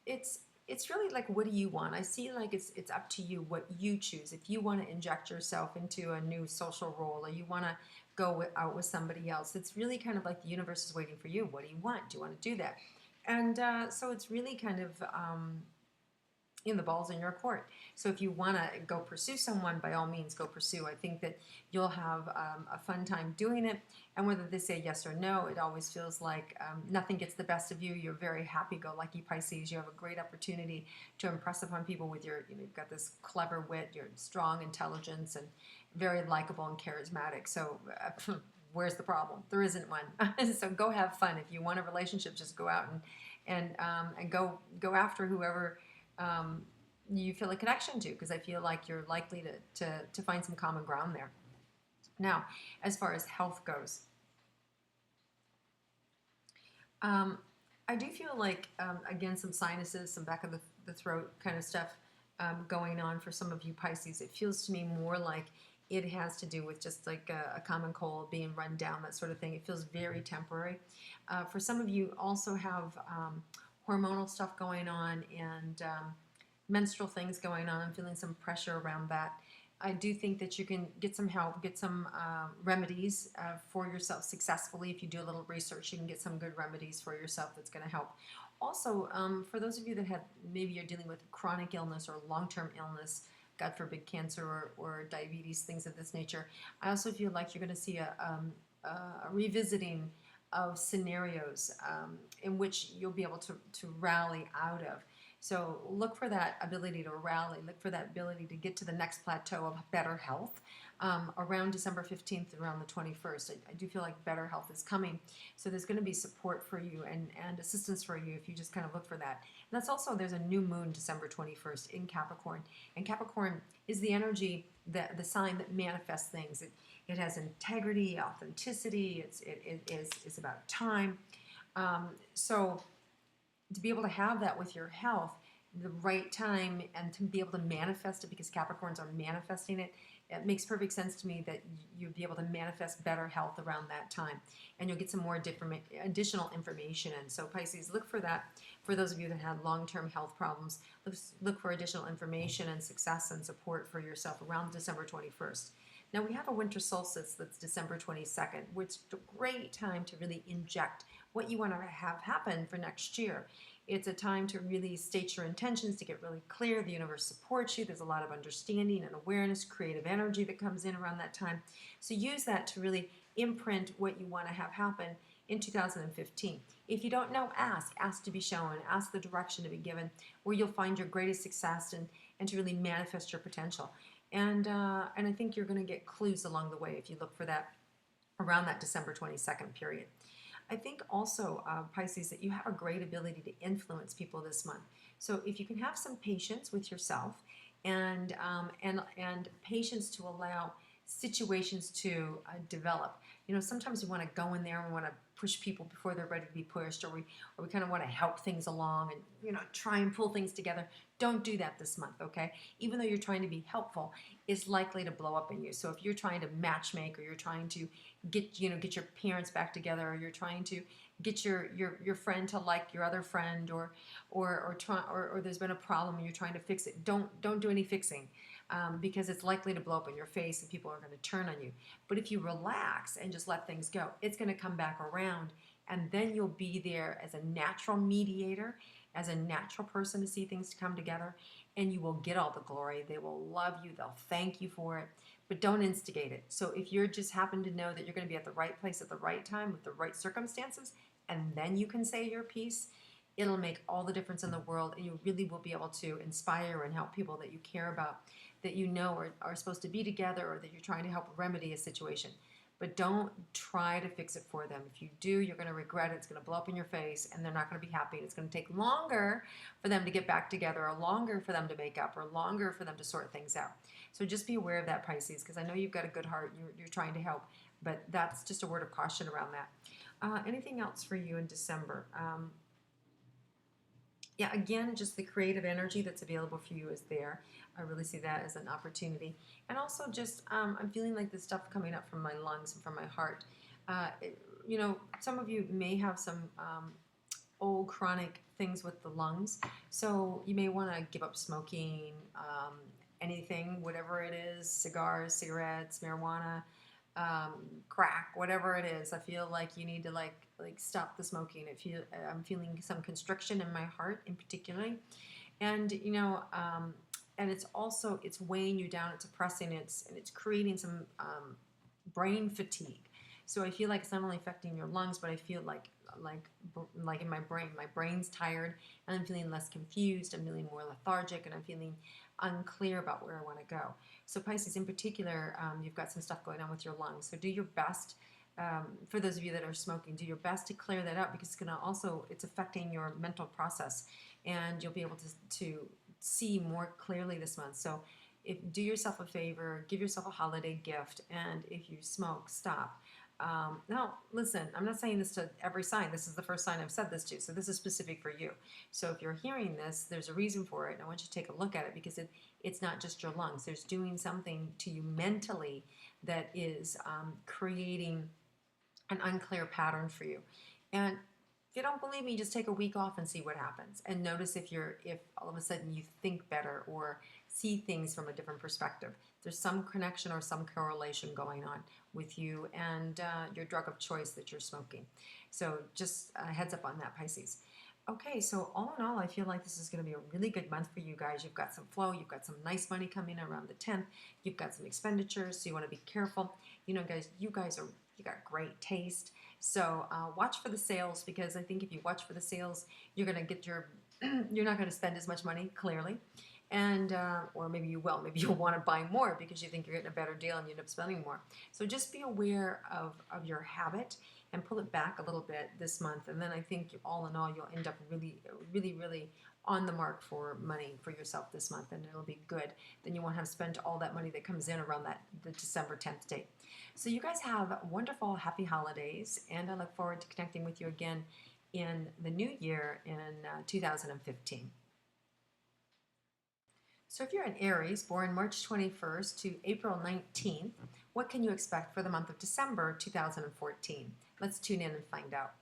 it's really like, what do you want? I see like it's up to you what you choose. If you want to inject yourself into a new social role, or you want to go out with somebody else, it's really kind of like the universe is waiting for you. What do you want? Do you want to do that? And so it's really kind of the ball's in your court. So if you want to go pursue someone, by all means, go pursue. I think that you'll have a fun time doing it. And whether they say yes or no, it always feels like nothing gets the best of you. You're very happy-go-lucky Pisces. You have a great opportunity to impress upon people with your, you've got this clever wit, your strong intelligence, and very likable and charismatic. So where's the problem? There isn't one. So go have fun. If you want a relationship, just go out and go after whoever you feel a connection to, because I feel like you're likely to find some common ground there. Now, as far as health goes, I do feel like, again, some sinuses, some back of the throat kind of stuff going on for some of you Pisces. It feels to me more like it has to do with just like a common cold, being run down, that sort of thing. It feels very temporary. For some of you also have hormonal stuff going on and menstrual things going on. I'm feeling some pressure around that. I do think that you can get some help, get some remedies for yourself successfully. If you do a little research, you can get some good remedies for yourself that's going to help. Also, for those of you that have, maybe you're dealing with chronic illness or long-term illness, God forbid cancer or diabetes, things of this nature, I also feel like you're going to see a revisiting of scenarios in which you'll be able to rally out of. So look for that ability to rally, look for that ability to get to the next plateau of better health around December 15th, around the 21st. I do feel like better health is coming. So there's going to be support for you and assistance for you if you just kind of look for that. And that's also, there's a new moon December 21st in Capricorn. And Capricorn is the energy, the sign that manifests things. It has integrity, authenticity, it's about time. So to be able to have that with your health, the right time, and to be able to manifest it, because Capricorns are manifesting it, it makes perfect sense to me that you'll be able to manifest better health around that time, and you'll get some more additional information. And so Pisces, look for that. For those of you that had long-term health problems, look for additional information and success and support for yourself around December 21st. Now we have a winter solstice that's December 22nd, which is a great time to really inject what you want to have happen for next year. It's a time to really state your intentions, to get really clear. The universe supports you. There's a lot of understanding and awareness, creative energy that comes in around that time. So use that to really imprint what you want to have happen in 2015. If you don't know, ask to be shown, ask the direction to be given, where you'll find your greatest success and to really manifest your potential. And I think you're going to get clues along the way if you look for that around that December 22nd period. I think also, Pisces, that you have a great ability to influence people this month. So if you can have some patience with yourself and patience to allow situations to develop. You know, sometimes we want to go in there and we want to push people before they're ready to be pushed, or we kind of want to help things along and, you know, try and pull things together. Don't do that this month, okay? Even though you're trying to be helpful, it's likely to blow up in you. So if you're trying to matchmake, or you're trying to get your parents back together, or you're trying to get your friend to like your other friend, or there's been a problem and you're trying to fix it, don't do any fixing. Because it's likely to blow up in your face and people are going to turn on you. But if you relax and just let things go, it's going to come back around, and then you'll be there as a natural mediator, as a natural person to see things come together, and you will get all the glory. They will love you. They'll thank you for it, but don't instigate it. So if you're just happen to know that you're going to be at the right place at the right time with the right circumstances, and then you can say your piece, it'll make all the difference in the world, and you really will be able to inspire and help people that you care about, that you know are supposed to be together, or that you're trying to help remedy a situation. But don't try to fix it for them. If you do, you're going to regret it. It's going to blow up in your face, and they're not going to be happy. It's going to take longer for them to get back together, or longer for them to make up, or longer for them to sort things out. So just be aware of that, Pisces, because I know you've got a good heart. You're trying to help, but that's just a word of caution around that. Anything else for you in December? Yeah, again, just the creative energy that's available for you is there. I really see that as an opportunity. And also just, I'm feeling like this stuff coming up from my lungs and from my heart. You know, some of you may have some old chronic things with the lungs. So you may want to give up smoking, anything, whatever it is, cigars, cigarettes, marijuana, crack, whatever it is. I feel like you need to like stop the smoking. I'm feeling some constriction in my heart in particular, and you know, and it's weighing you down. It's oppressing. It's creating some brain fatigue. So I feel like it's not only affecting your lungs, but I feel like in my brain's tired, and I'm feeling less confused. I'm feeling more lethargic, and I'm feeling unclear about where I want to go. So Pisces in particular, you've got some stuff going on with your lungs. So do your best, for those of you that are smoking, do your best to clear that up, because it's affecting your mental process, and you'll be able to see more clearly this month. So do yourself a favor, give yourself a holiday gift, and if you smoke, stop. Now, listen, I'm not saying this to every sign. This is the first sign I've said this to, so this is specific for you. So if you're hearing this, there's a reason for it, and I want you to take a look at it because it's not just your lungs. There's doing something to you mentally that is creating an unclear pattern for you. And if you don't believe me, just take a week off and see what happens. And notice if all of a sudden you think better or see things from a different perspective. There's some connection or some correlation going on with you and your drug of choice that you're smoking. So just a heads up on that, Pisces. Okay, so all in all, I feel like this is going to be a really good month for you guys. You've got some flow. You've got some nice money coming around the 10th. You've got some expenditures, so you want to be careful. You know, guys, you got great taste. So watch for the sales, because I think if you watch for the sales, you're going to get you're not going to spend as much money, clearly. And or maybe you will. Maybe you'll want to buy more because you think you're getting a better deal and you end up spending more. So just be aware of your habit and pull it back a little bit this month. And then I think all in all, you'll end up really, really, really on the mark for money for yourself this month, and it'll be good. Then you won't have spent all that money that comes in around the December 10th date. So you guys have wonderful, happy holidays, and I look forward to connecting with you again in the new year in 2015. So if you're an Aries, born March 21st to April 19th, what can you expect for the month of December 2014? Let's tune in and find out.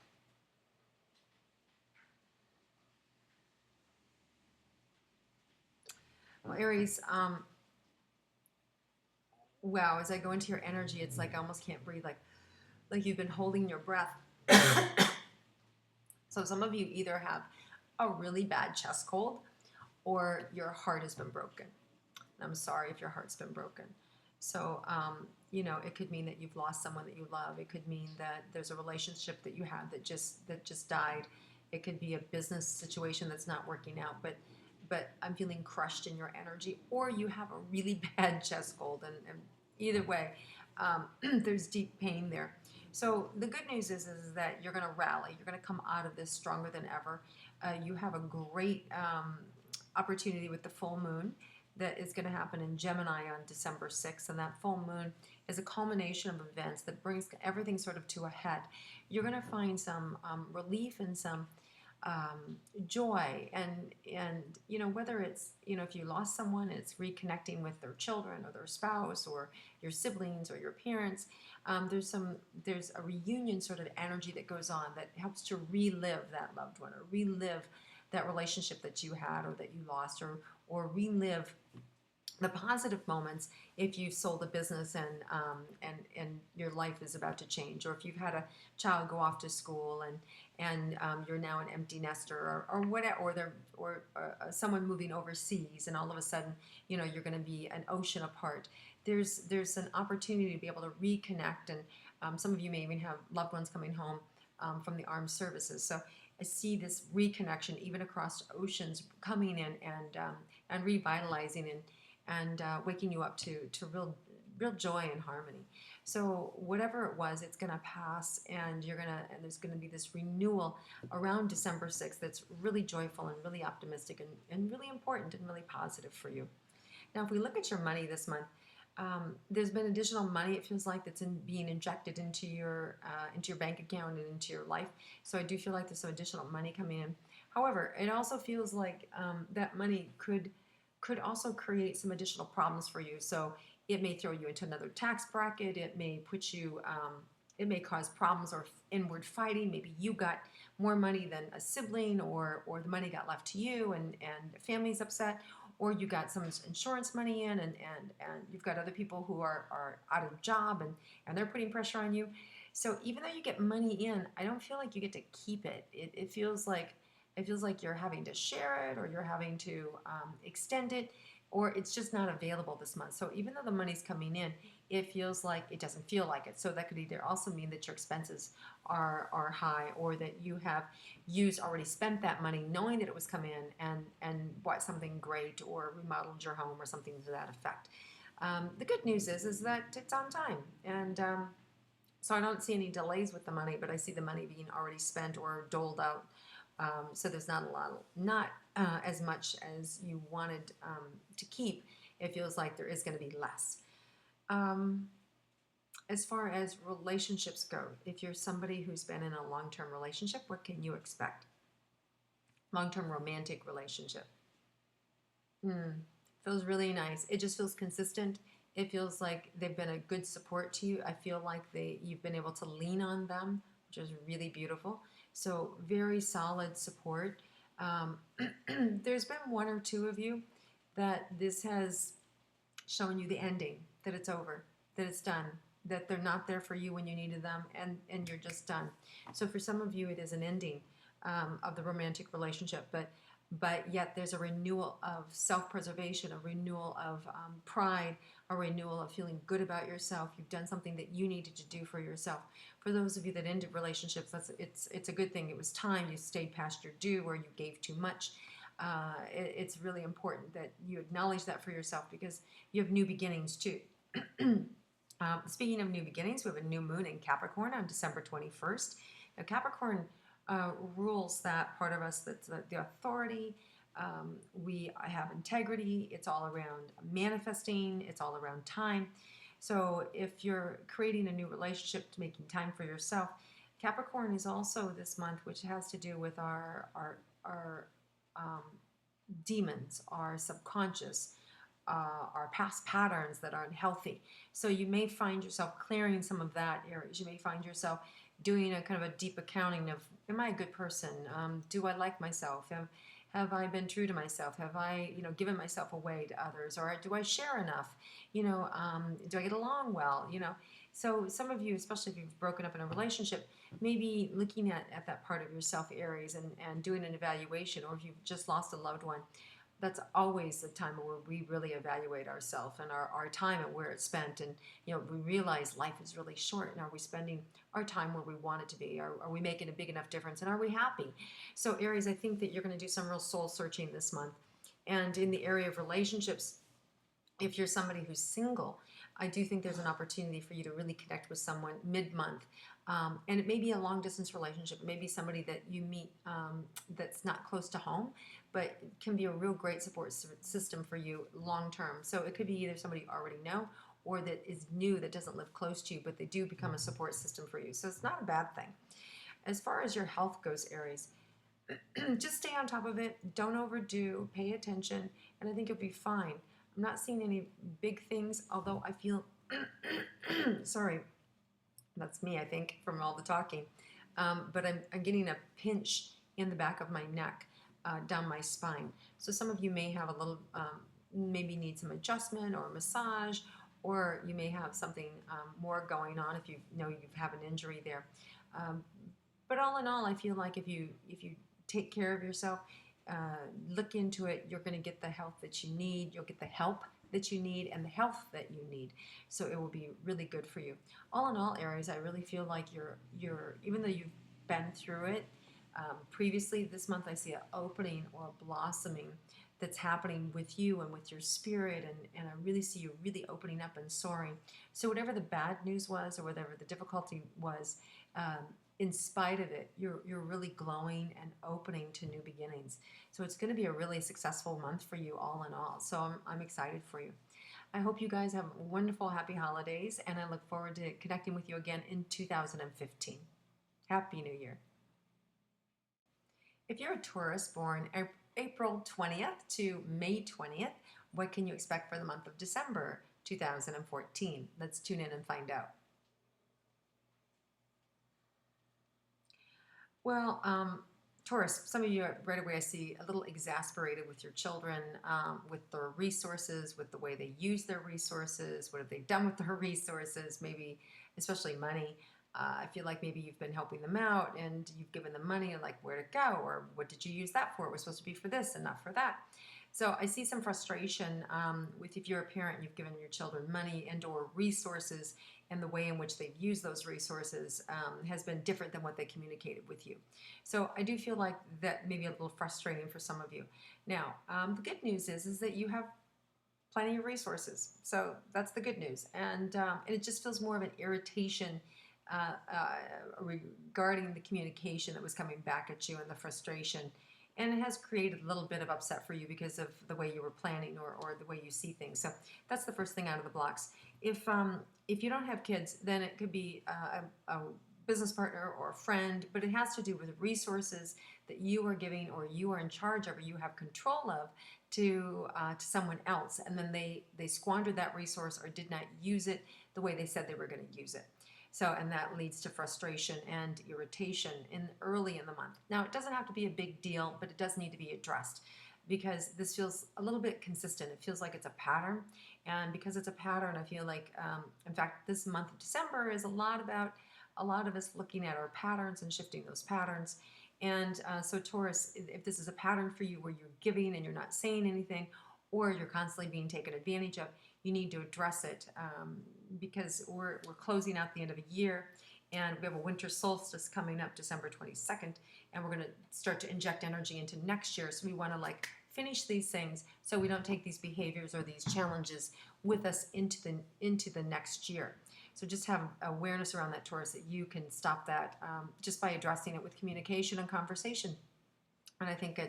Well, Aries, wow, as I go into your energy, it's like I almost can't breathe, like you've been holding your breath. So some of you either have a really bad chest cold or your heart has been broken. And I'm sorry if your heart's been broken. So, you know, it could mean that you've lost someone that you love. It could mean that there's a relationship that you had that just died. It could be a business situation that's not working out, but I'm feeling crushed in your energy, or you have a really bad chest cold, and either way, there's deep pain there. So the good news is that you're going to rally. You're going to come out of this stronger than ever. You have a great opportunity with the full moon that is going to happen in Gemini on December 6th, and that full moon is a culmination of events that brings everything sort of to a head. You're going to find some relief and some joy, and you know, whether it's, you know, if you lost someone, it's reconnecting with their children or their spouse or your siblings or your parents. There's a reunion sort of energy that goes on that helps to relive that loved one, or relive that relationship that you had or that you lost, or relive the positive moments if you've sold a business and your life is about to change, or if you've had a child go off to school and you're now an empty nester, or whatever, or someone moving overseas, and all of a sudden, you know, you're going to be an ocean apart. There's an opportunity to be able to reconnect, and some of you may even have loved ones coming home from the armed services. So I see this reconnection even across oceans coming in and revitalizing and waking you up to real joy and harmony. So whatever it was, it's going to pass, and there's going to be this renewal around December 6th that's really joyful and really optimistic and really important and really positive for you. Now, if we look at your money this month, there's been additional money, it feels like, that's being injected into your bank account and into your life. So I do feel like there's some additional money coming in. However, it also feels like that money could also create some additional problems for you. So it may throw you into another tax bracket. It may put you, it may cause problems or inward fighting. Maybe you got more money than a sibling, or the money got left to you and family's upset, or you got some insurance money in and you've got other people who are out of job and they're putting pressure on you. So even though you get money in, I don't feel like you get to keep it. It feels like you're having to share it, or you're having to extend it, or it's just not available this month. So even though the money's coming in, it feels like it doesn't feel like it. So that could either also mean that your expenses are high, or that you have already spent that money knowing that it was come in and bought something great or remodeled your home or something to that effect. The good news is that it's on time, and so I don't see any delays with the money, but I see the money being already spent or doled out. So there's not as much as you wanted to keep it feels like there is going to be less. As far as relationships go, if you're somebody who's been in a long-term relationship, what can you expect? Long-term romantic relationship. Feels really nice. It just feels consistent. It feels like they've been a good support to you. I feel like you've been able to lean on them, which is really beautiful. So very solid support. There's been one or two of you that this has shown you the ending, that it's over, that it's done, that they're not there for you when you needed them, and you're just done. So for some of you, it is an ending of the romantic relationship, but yet there's a renewal of self-preservation, a renewal of pride, a renewal of feeling good about yourself. You've done something that you needed to do for yourself. For those of you that ended relationships, it's a good thing. It was time. You stayed past your due, or you gave too much. It's really important that you acknowledge that for yourself, because you have new beginnings too. Speaking of new beginnings, we have a new moon in Capricorn on December 21st. Now, Capricorn rules that part of us that's the authority. We have integrity. It's all around manifesting. It's all around time. So if you're creating a new relationship, making time for yourself, Capricorn is also this month, which has to do with our demons, our subconscious, our past patterns that aren't healthy. So you may find yourself clearing some of that, Aries. You may find yourself doing a kind of a deep accounting of, am I a good person? Do I like myself? Have I been true to myself? Have I, given myself away to others? Or do I share enough? Do I get along well? So some of you, especially if you've broken up in a relationship, maybe looking at that part of yourself, Aries, and doing an evaluation, or if you've just lost a loved one, that's always the time where we really evaluate ourselves and our time and where it's spent. And, we realize life is really short, and are we spending our time where we want it to be? Are we making a big enough difference? And are we happy? So Aries, I think that you're going to do some real soul searching this month. And in the area of relationships, if you're somebody who's single, I do think there's an opportunity for you to really connect with someone mid-month. And it may be a long-distance relationship. It may be somebody that you meet that's not close to home, but can be a real great support system for you long-term. So it could be either somebody you already know, or that is new, that doesn't live close to you, but they do become a support system for you. So it's not a bad thing. As far as your health goes, Aries, just stay on top of it. Don't overdo. Pay attention, and I think you'll be fine. I'm not seeing any big things, although I feel, sorry, that's me, I think, from all the talking. But I'm getting a pinch in the back of my neck, down my spine. So some of you may have a little, maybe need some adjustment or massage, or you may have something more going on if you have an injury there. But all in all, I feel like if you take care of yourself, look into it, you're going to get the health that you need. You'll get the help that you need and the health that you need. So it will be really good for you. All in all, Aries, I really feel like you're even though you've been through it previously, this month I see an opening or a blossoming that's happening with you and with your spirit, and I really see you really opening up and soaring. So whatever the bad news was, or whatever the difficulty was, in spite of it, you're really glowing and opening to new beginnings. So it's going to be a really successful month for you, all in all. So I'm excited for you. I hope you guys have wonderful, happy holidays, and I look forward to connecting with you again in 2015. Happy New Year. If you're a Taurus born April 20th to May 20th, what can you expect for the month of December 2014? Let's tune in and find out. Well, Taurus, some of you right away I see a little exasperated with your children, with their resources, with the way they use their resources. What have they done with their resources? Maybe, especially money. I feel like maybe you've been helping them out and you've given them money and like where to go, or what did you use that for? It was supposed to be for this and not for that. So I see some frustration with, if you're a parent, you've given your children money and or resources, and the way in which they've used those resources has been different than what they communicated with you. So I do feel like that may be a little frustrating for some of you. Now, the good news is that you have plenty of resources. So that's the good news. And it just feels more of an irritation regarding the communication that was coming back at you and the frustration. and it has created a little bit of upset for you because of the way you were planning or the way you see things. So that's the first thing out of the blocks. If you don't have kids, then it could be a business partner or a friend, but it has to do with resources that you are giving or you are in charge of or you have control of to someone else, and then they squandered that resource or did not use it the way they said they were going to use it. So, and that leads to frustration and irritation early in the month. Now, it doesn't have to be a big deal, but it does need to be addressed because this feels a little bit consistent. It feels like it's a pattern, and because it's a pattern, I feel like, in fact, this month of December is a lot about a lot of us looking at our patterns and shifting those patterns. And so Taurus, if this is a pattern for you where you're giving and you're not saying anything, or you're constantly being taken advantage of, you need to address it because we're closing out the end of a year, and we have a winter solstice coming up December 22nd, and we're going to start to inject energy into next year. So we want to like finish these things so we don't take these behaviors or these challenges with us into the next year. So just have awareness around that, Taurus, that you can stop that just by addressing it with communication and conversation. And I think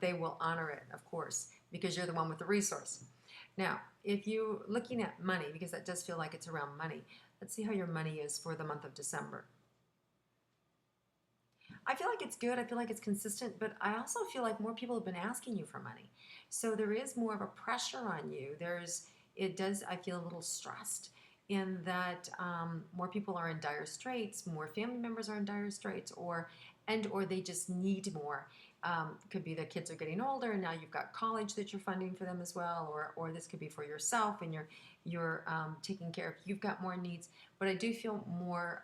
they will honor it, of course, because you're the one with the resource. Now, if you're looking at money, because that does feel like it's around money, let's see how your money is for the month of December. I feel like it's good. I feel like it's consistent, but I also feel like more people have been asking you for money. So there is more of a pressure on you. I feel a little stressed in that more people are in dire straits, more family members are in dire straits, or they just need more. Could be the kids are getting older, and now you've got college that you're funding for them as well, or this could be for yourself, and you're taking care of. You've got more needs, but I do feel more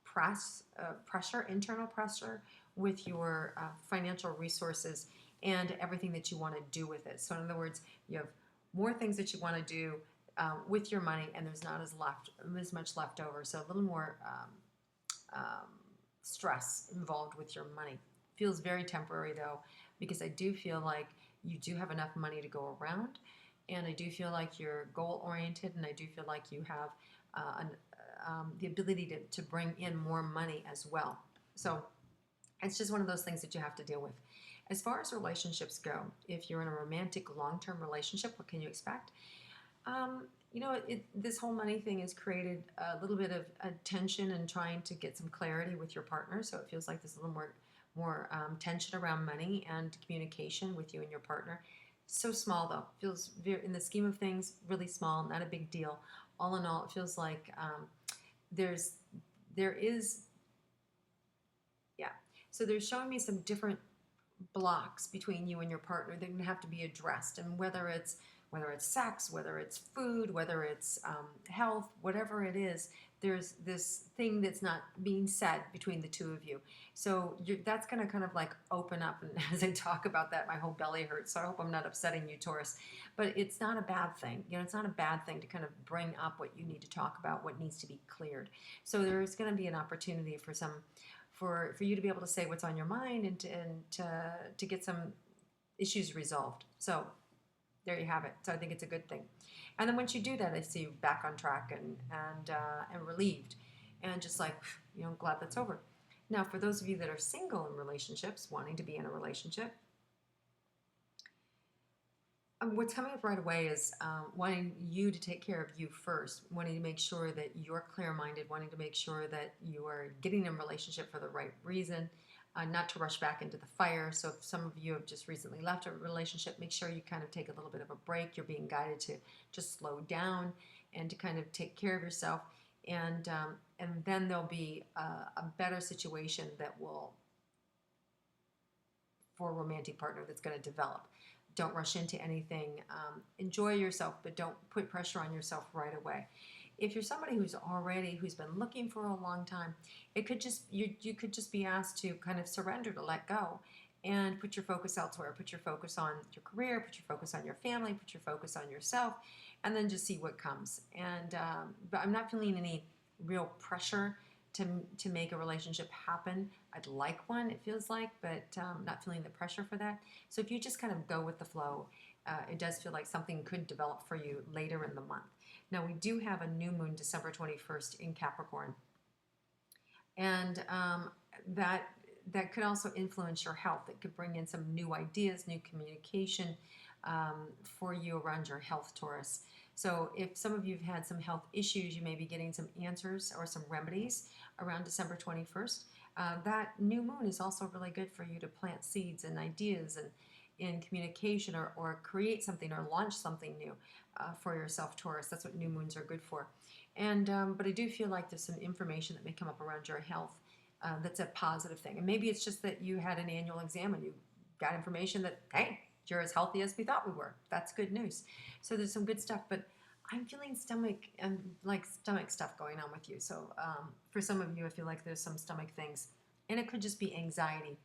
pressure, internal pressure, with your financial resources and everything that you want to do with it. So in other words, you have more things that you want to do with your money, and there's not as much left over. So a little more stress involved with your money. Feels very temporary though, because I do feel like you do have enough money to go around, and I do feel like you're goal oriented, and I do feel like you have the ability to bring in more money as well. So it's just one of those things that you have to deal with. As far as relationships go, if you're in a romantic long-term relationship, what can you expect? This whole money thing has created a little bit of tension and trying to get some clarity with your partner. So it feels like there's a little more tension around money and communication with you and your partner. So small though, feels very, in the scheme of things, really small, not a big deal. All in all, it feels like So they're showing me some different blocks between you and your partner that are going to have to be addressed, and whether it's sex, whether it's food, whether it's health, whatever it is, there's this thing that's not being said between the two of you. So that's going to kind of like open up, and as I talk about that, my whole belly hurts. So I hope I'm not upsetting you, Taurus. But it's not a bad thing. It's not a bad thing to kind of bring up what you need to talk about, what needs to be cleared. So there's going to be an opportunity for you to be able to say what's on your mind and to get some issues resolved. So there you have it. So I think it's a good thing. And then once you do that, I see you back on track and relieved, and just like, glad that's over. Now, for those of you that are single in relationships, wanting to be in a relationship, what's coming up right away is wanting you to take care of you first, wanting to make sure that you're clear-minded, wanting to make sure that you are getting in a relationship for the right reason, not to rush back into the fire. So if some of you have just recently left a relationship, make sure you kind of take a little bit of a break. You're being guided to just slow down and to kind of take care of yourself. And then there'll be a better situation for a romantic partner that's going to develop. Don't rush into anything. Enjoy yourself, but don't put pressure on yourself right away. If you're somebody who's been looking for a long time, it could just you could just be asked to kind of surrender, to let go, and put your focus elsewhere. Put your focus on your career. Put your focus on your family. Put your focus on yourself, and then just see what comes. And but I'm not feeling any real pressure to make a relationship happen. I'd like one, it feels like, but not feeling the pressure for that. So if you just kind of go with the flow, it does feel like something could develop for you later in the month. Now, we do have a new moon December 21st in Capricorn, and that that could also influence your health. It could bring in some new ideas, new communication for you around your health, Taurus. So if some of you have had some health issues, you may be getting some answers or some remedies around December 21st. That new moon is also really good for you to plant seeds and ideas and in communication, or create something or launch something new for yourself, Taurus. That's what new moons are good for. And but I do feel like there's some information that may come up around your health that's a positive thing. And maybe it's just that you had an annual exam and you got information that, hey, you're as healthy as we thought we were. That's good news. So there's some good stuff, but I'm feeling stomach stuff going on with you. So for some of you, I feel like there's some stomach things, and it could just be anxiety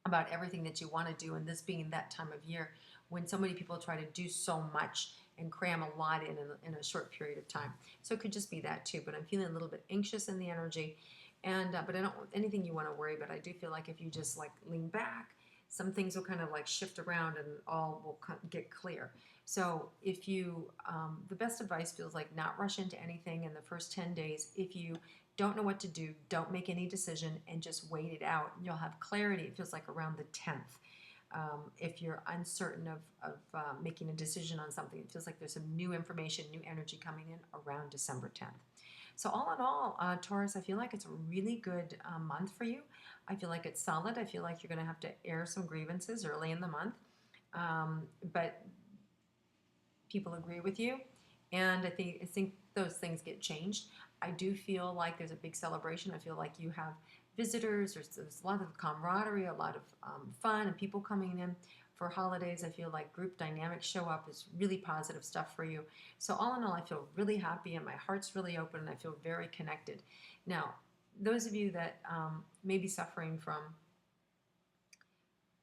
about everything that you want to do, and this being that time of year when so many people try to do so much and cram a lot in a short period of time. So it could just be that too, but I'm feeling a little bit anxious in the energy, and but I don't anything you want to worry about. I do feel like if you just like lean back, some things will kind of like shift around and all will get clear. So if you, the best advice feels like not rush into anything in the first 10 days. If you don't know what to do, don't make any decision and just wait it out. You'll have clarity, it feels like around the 10th. If you're uncertain of making a decision on something, it feels like there's some new information, new energy coming in around December 10th. So all in all, Taurus, I feel like it's a really good month for you. I feel like it's solid. I feel like you're going to have to air some grievances early in the month. But people agree with you, and I think those things get changed. I do feel like there's a big celebration. I feel like you have visitors. There's a lot of camaraderie, a lot of fun, and people coming in for holidays. I feel like group dynamics show up is really positive stuff for you. So all in all, I feel really happy, and my heart's really open, and I feel very connected. Now, those of you that may be suffering from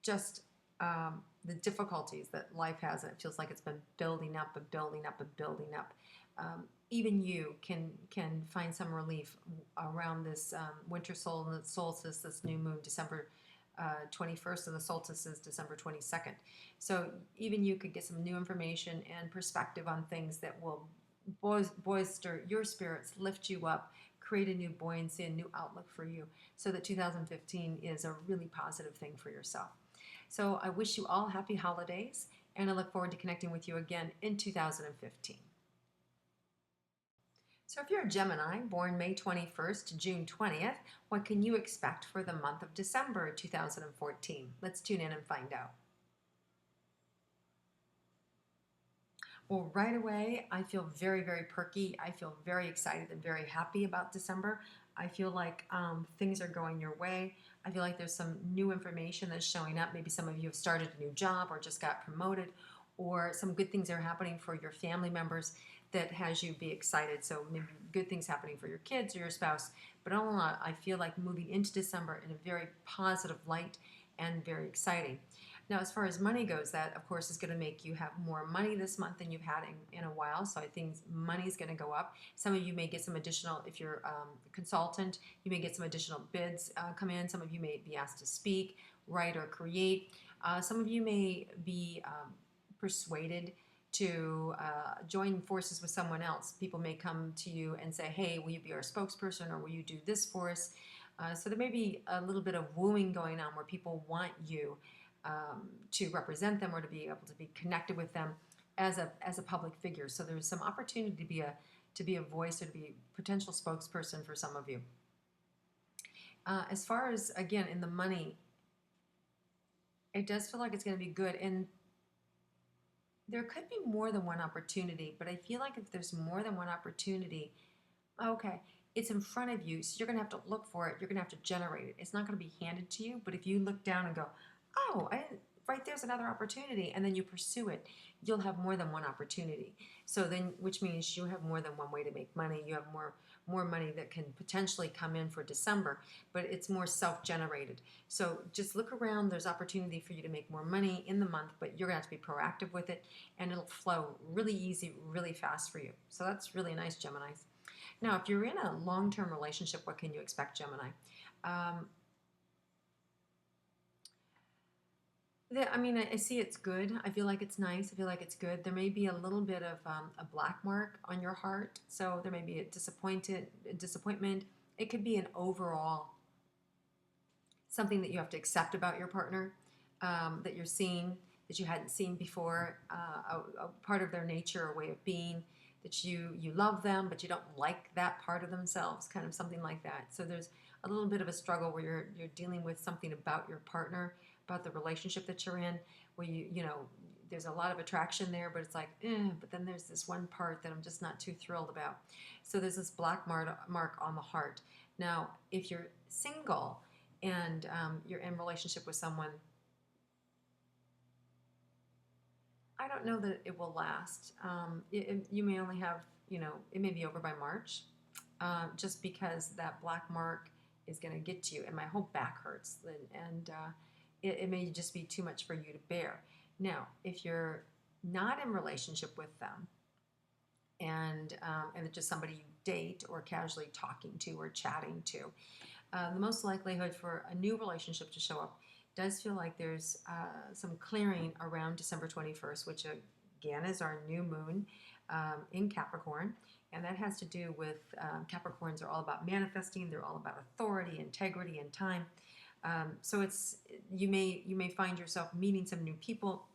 just the difficulties that life has, and it feels like it's been building up and building up and building up. Even you can find some relief around this winter solstice, this new moon, December 21st, and the solstice is December 22nd. So even you could get some new information and perspective on things that will bolster your spirits, lift you up, create a new buoyancy, a new outlook for you, so that 2015 is a really positive thing for yourself. So I wish you all happy holidays, and I look forward to connecting with you again in 2015. So if you're a Gemini, born May 21st to June 20th, what can you expect for the month of December 2014? Let's tune in and find out. Well, right away, I feel very, very perky. I feel very excited and very happy about December. I feel like things are going your way. I feel like there's some new information that's showing up. Maybe some of you have started a new job or just got promoted, or some good things are happening for your family members that has you be excited. So maybe good things happening for your kids or your spouse. But all in all, I feel like moving into December in a very positive light and very exciting. Now, as far as money goes, that, of course, is going to make you have more money this month than you've had in a while. So I think money is going to go up. Some of you may get some additional, if you're a consultant, you may get some additional bids come in. Some of you may be asked to speak, write, or create. Some of you may be persuaded to join forces with someone else. People may come to you and say, hey, will you be our spokesperson, or will you do this for us? So there may be a little bit of wooing going on where people want you to represent them or to be able to be connected with them as a public figure. So there's some opportunity to be a voice or to be a potential spokesperson for some of you. As far as, again, in the money, it does feel like it's going to be good. And there could be more than one opportunity, but I feel like if there's more than one opportunity, okay, it's in front of you, so you're going to have to look for it. You're going to have to generate it. It's not going to be handed to you, but if you look down and go, oh, right there's another opportunity, and then you pursue it, you'll have more than one opportunity. So then, which means you have more than one way to make money. You have more money that can potentially come in for December, but it's more self-generated. So just look around. There's opportunity for you to make more money in the month, but you're going to have to be proactive with it, and it'll flow really easy, really fast for you. So that's really nice, Geminis. Now, if you're in a long-term relationship, what can you expect, Gemini? I see it's good. I feel like it's nice. I feel like it's good. There may be a little bit of a black mark on your heart. So there may be a disappointment. It could be an overall something that you have to accept about your partner, that you're seeing that you hadn't seen before, a part of their nature or way of being, that you love them, but you don't like that part of themselves, kind of something like that. So there's a little bit of a struggle where you're dealing with something about your partner, about the relationship that you're in, where you know, there's a lot of attraction there, but it's like, but then there's this one part that I'm just not too thrilled about. So there's this black mark on the heart. Now, if you're single and you're in relationship with someone, I don't know that it will last. You may only have, you know, it may be over by March, just because that black mark is going to get to you, and my whole back hurts, and it may just be too much for you to bear. Now, if you're not in relationship with them, and it's just somebody you date or casually talking to or chatting to, the most likelihood for a new relationship to show up does feel like there's some clearing around December 21st, which again is our new moon in Capricorn. And that has to do with Capricorns are all about manifesting. They're all about authority, integrity, and time. So you may find yourself meeting some new people,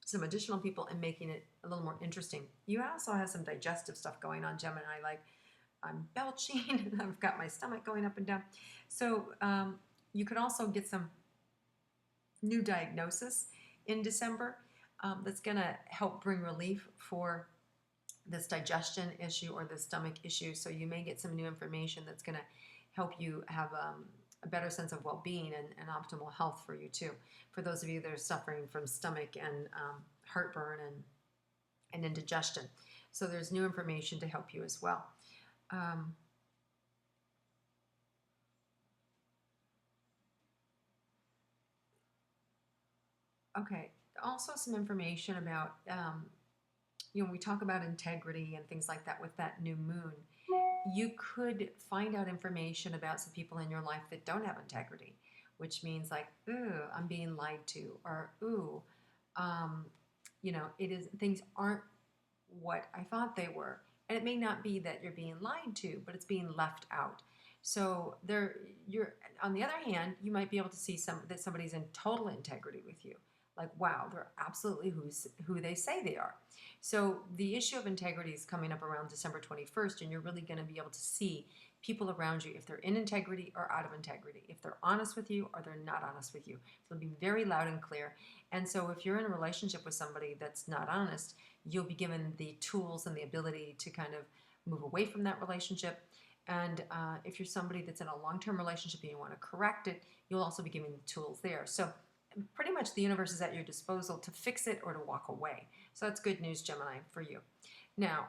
some additional people, and making it a little more interesting. You also have some digestive stuff going on, Gemini, like I'm belching and I've got my stomach going up and down. So you could also get some new diagnosis in December that's going to help bring relief for this digestion issue or the stomach issue. So you may get some new information that's going to help you have a better sense of well-being and optimal health for you too. For those of you that are suffering from stomach and heartburn and indigestion. So there's new information to help you as well. Okay, also some information about, you know, when we talk about integrity and things like that with that new moon, you could find out information about some people in your life that don't have integrity, which means like, ooh, I'm being lied to, or ooh, you know, things aren't what I thought they were. And it may not be that you're being lied to, but it's being left out. So you're on the other hand, you might be able to see that somebody's in total integrity with you. Like, wow, they're absolutely who they say they are. So the issue of integrity is coming up around December 21st, and you're really going to be able to see people around you if they're in integrity or out of integrity, if they're honest with you or they're not honest with you. So it'll be very loud and clear. And so if you're in a relationship with somebody that's not honest, you'll be given the tools and the ability to kind of move away from that relationship. And if you're somebody that's in a long-term relationship and you want to correct it, you'll also be given the tools there. So pretty much the universe is at your disposal to fix it or to walk away. So that's good news, Gemini, for you. Now,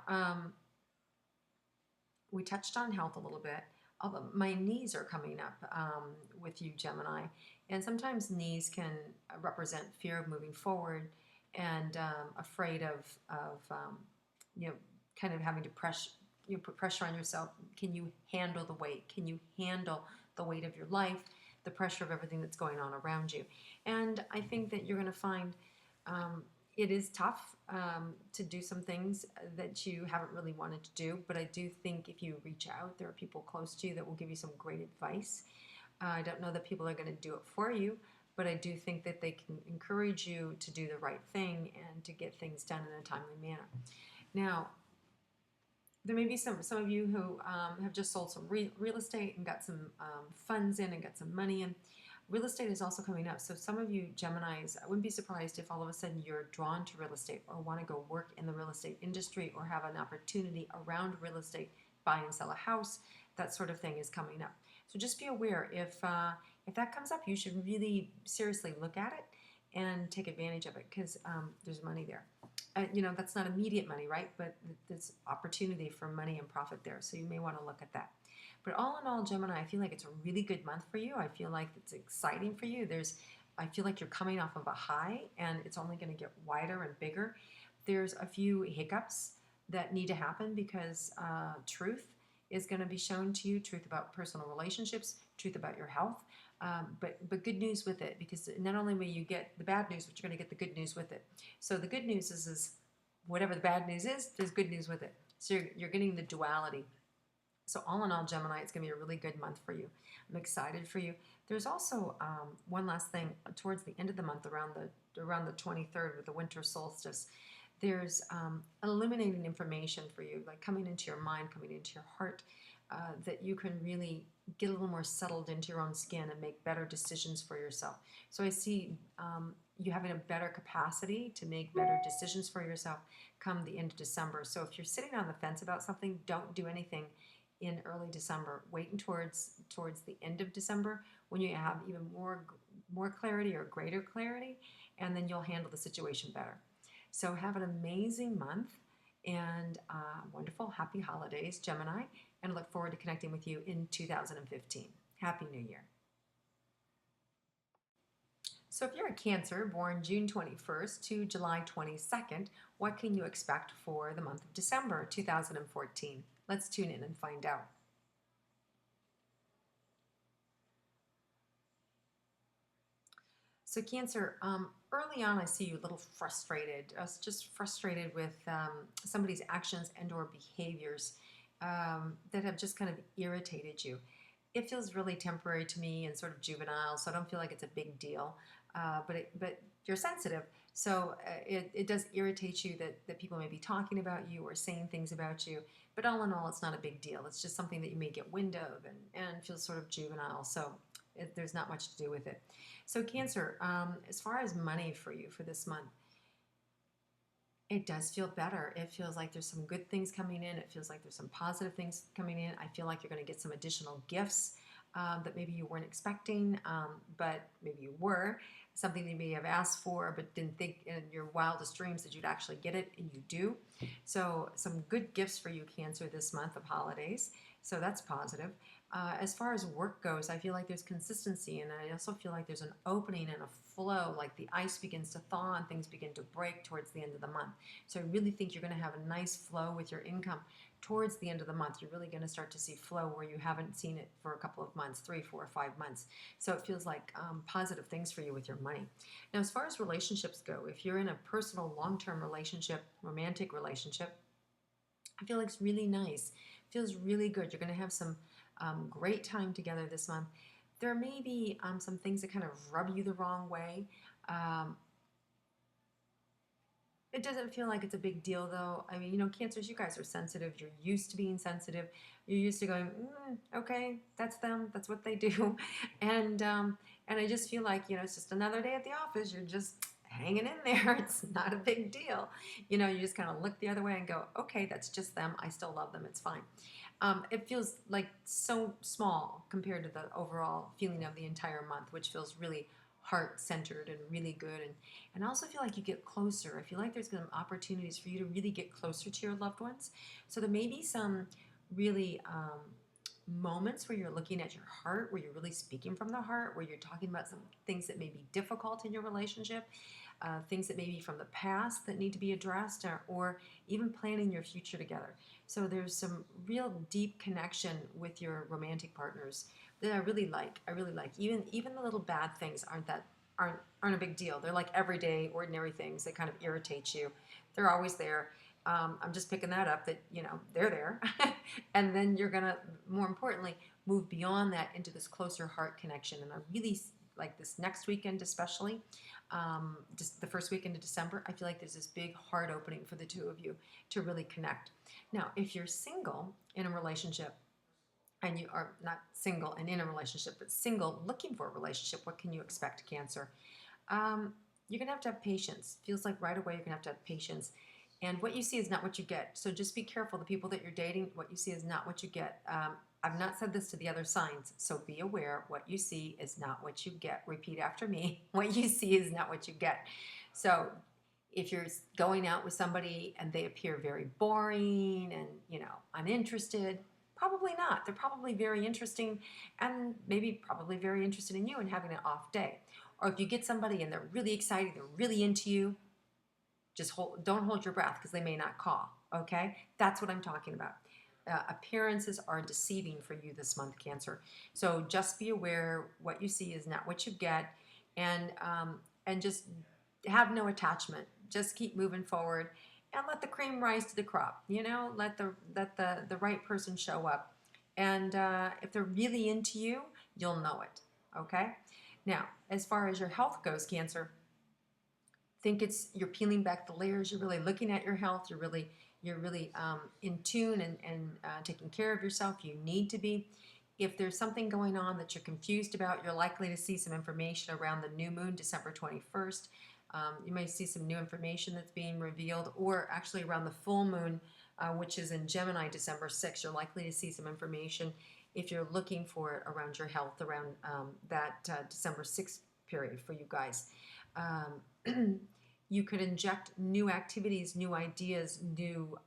we touched on health a little bit. Although my knees are coming up with you, Gemini. And sometimes knees can represent fear of moving forward and afraid of you know, kind of having to put pressure on yourself. Can you handle the weight? Can you handle the weight of your life, the pressure of everything that's going on around you? And I think that you're going to find it is tough to do some things that you haven't really wanted to do, but I do think if you reach out, there are people close to you that will give you some great advice. I don't know that people are going to do it for you, but I do think that they can encourage you to do the right thing and to get things done in a timely manner. Now, there may be some of you who have just sold some real estate and got some funds in and got some money in. Real estate is also coming up. So some of you Geminis, I wouldn't be surprised if all of a sudden you're drawn to real estate or want to go work in the real estate industry or have an opportunity around real estate, buy and sell a house. That sort of thing is coming up. So just be aware if that comes up, you should really seriously look at it and take advantage of it because there's money there. You know, that's not immediate money, right? But there's opportunity for money and profit there. So you may want to look at that. But all in all, Gemini, I feel like it's a really good month for you. I feel like it's exciting for you. I feel like you're coming off of a high and it's only going to get wider and bigger. There's a few hiccups that need to happen because truth is going to be shown to you, truth about personal relationships, truth about your health. But good news with it, because not only will you get the bad news, but you're going to get the good news with it. So the good news is whatever the bad news is, there's good news with it. So you're getting the duality So all in all, Gemini, it's going to be a really good month for you. I'm excited for you. There's also one last thing towards the end of the month, around the 23rd with the winter solstice. There's illuminating information for you, like coming into your mind, coming into your heart, that you can really get a little more settled into your own skin and make better decisions for yourself. So I see you having a better capacity to make better decisions for yourself come the end of December. So if you're sitting on the fence about something, don't do anything in early December. Wait towards the end of December when you have even more clarity or greater clarity, and then you'll handle the situation better. So have an amazing month and wonderful, happy holidays, Gemini, and look forward to connecting with you in 2015. Happy New Year. So if you're a Cancer born June 21st to July 22nd, what can you expect for the month of December 2014? Let's tune in and find out. So Cancer, early on I see you a little frustrated, just frustrated with somebody's actions and or behaviors that have just kind of irritated you. It feels really temporary to me and sort of juvenile, so I don't feel like it's a big deal. But you're sensitive, so it does irritate you that people may be talking about you or saying things about you. But all in all, it's not a big deal. It's just something that you may get wind of and feels sort of juvenile. So there's not much to do with it. So Cancer, as far as money for you for this month, it does feel better. It feels like there's some good things coming in. It feels like there's some positive things coming in. I feel like you're going to get some additional gifts that maybe you weren't expecting, but maybe you were. Something that you may have asked for but didn't think in your wildest dreams that you'd actually get it, and you do. So some good gifts for you, Cancer, this month of holidays. So that's positive. As far as work goes, I feel like there's consistency, and I also feel like there's an opening and a flow, like the ice begins to thaw and things begin to break towards the end of the month. So I really think you're going to have a nice flow with your income towards the end of the month. You're really going to start to see flow where you haven't seen it for a couple of months, 3, 4, 5 months. So it feels like positive things for you with your money. Now, as far as relationships go, if you're in a personal, long-term relationship, romantic relationship, I feel like it's really nice. Feels really good. You're going to have some great time together this month. There may be some things that kind of rub you the wrong way. It doesn't feel like it's a big deal, though. I mean, Cancers, you guys are sensitive. You're used to being sensitive. You're used to going, okay, that's them. That's what they do. And I just feel like, it's just another day at the office. You're just hanging in there. It's not a big deal. You just kind of look the other way and go, okay, that's just them. I still love them. It's fine. It feels like so small compared to the overall feeling of the entire month, which feels really heart-centered and really good. And I also feel like you get closer. I feel like there's going to be opportunities for you to really get closer to your loved ones. So there may be some really moments where you're looking at your heart, where you're really speaking from the heart, where you're talking about some things that may be difficult in your relationship, things that may be from the past that need to be addressed, or even planning your future together. So there's some real deep connection with your romantic partners that I really like. Even the little bad things aren't a big deal. They're like everyday, ordinary things that kind of irritate you. They're always there. I'm just picking that up that they're there, and then you're gonna, more importantly, move beyond that into this closer heart connection. And I really like this next weekend, especially just the first weekend of December. I feel like there's this big heart opening for the two of you to really connect. Now, if you're single in a relationship, and you are not single and in a relationship, but single looking for a relationship, what can you expect, Cancer? You're going to have patience. Feels like right away you're going to have patience. And what you see is not what you get. So just be careful. The people that you're dating, what you see is not what you get. I've not said this to the other signs, so be aware. What you see is not what you get. Repeat after me. What you see is not what you get. So if you're going out with somebody and they appear very boring and, uninterested, probably not. They're probably very interesting and maybe probably very interested in you and having an off day. Or if you get somebody and they're really excited, they're really into you, just don't hold your breath because they may not call, okay? That's what I'm talking about. Appearances are deceiving for you this month, Cancer. So just be aware what you see is not what you get, and just have no attachment. Just keep moving forward and let the cream rise to the crop. Let the right person show up. And if they're really into you, you'll know it. Okay? Now, as far as your health goes, Cancer, think you're peeling back the layers. You're really looking at your health. You're really in tune and taking care of yourself. You need to be. If there's something going on that you're confused about, you're likely to see some information around the new moon, December 21st. You may see some new information that's being revealed, or actually around the full moon, which is in Gemini, December 6th. You're likely to see some information if you're looking for it around your health, around that December 6th period for you guys. You could inject new activities, new ideas, new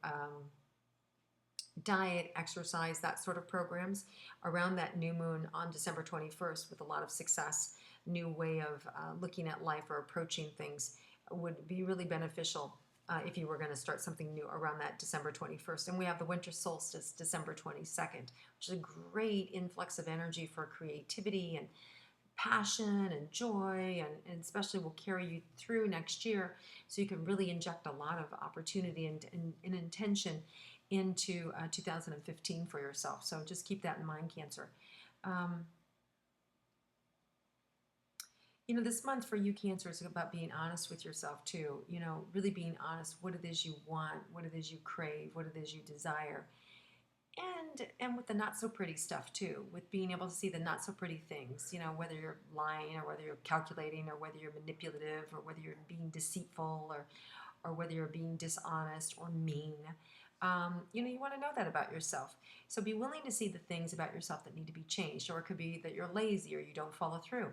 diet, exercise, that sort of programs around that new moon on December 21st with a lot of success. New way of looking at life or approaching things would be really beneficial if you were going to start something new around that December 21st. And we have the winter solstice, December 22nd, which is a great influx of energy for creativity and passion and joy, and especially will carry you through next year, so you can really inject a lot of opportunity and intention into 2015 for yourself. So just keep that in mind, Cancer. This month for you, Cancer, is about being honest with yourself too. Really being honest, what it is you want, what it is you crave, what it is you desire. And with the not so pretty stuff too, with being able to see the not so pretty things, whether you're lying or whether you're calculating or whether you're manipulative or whether you're being deceitful or whether you're being dishonest or mean. You want to know that about yourself. So be willing to see the things about yourself that need to be changed, or it could be that you're lazy or you don't follow through.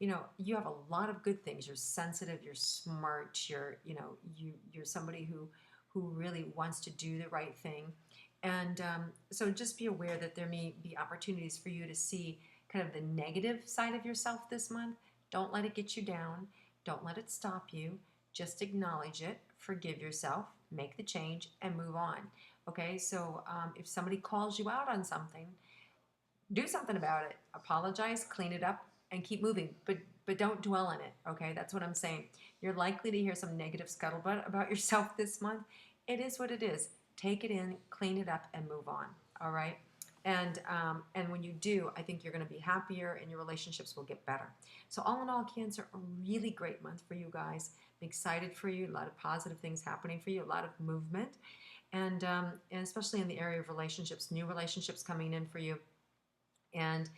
You have a lot of good things. You're sensitive, you're smart, you're somebody who really wants to do the right thing. And so just be aware that there may be opportunities for you to see kind of the negative side of yourself this month. Don't let it get you down. Don't let it stop you. Just acknowledge it, forgive yourself, make the change, and move on. Okay, so if somebody calls you out on something, do something about it. Apologize, clean it up, and keep moving. But don't dwell on it. Okay, that's what I'm saying. You're likely to hear some negative scuttlebutt about yourself this month. It is what it is. Take it in, clean it up, and move on. All right. And when you do, I think you're going to be happier and your relationships will get better. So all in all, Cancer, a really great month for you guys. I'm excited for you. A lot of positive things happening for you. A lot of movement, and especially in the area of relationships, new relationships coming in for you. And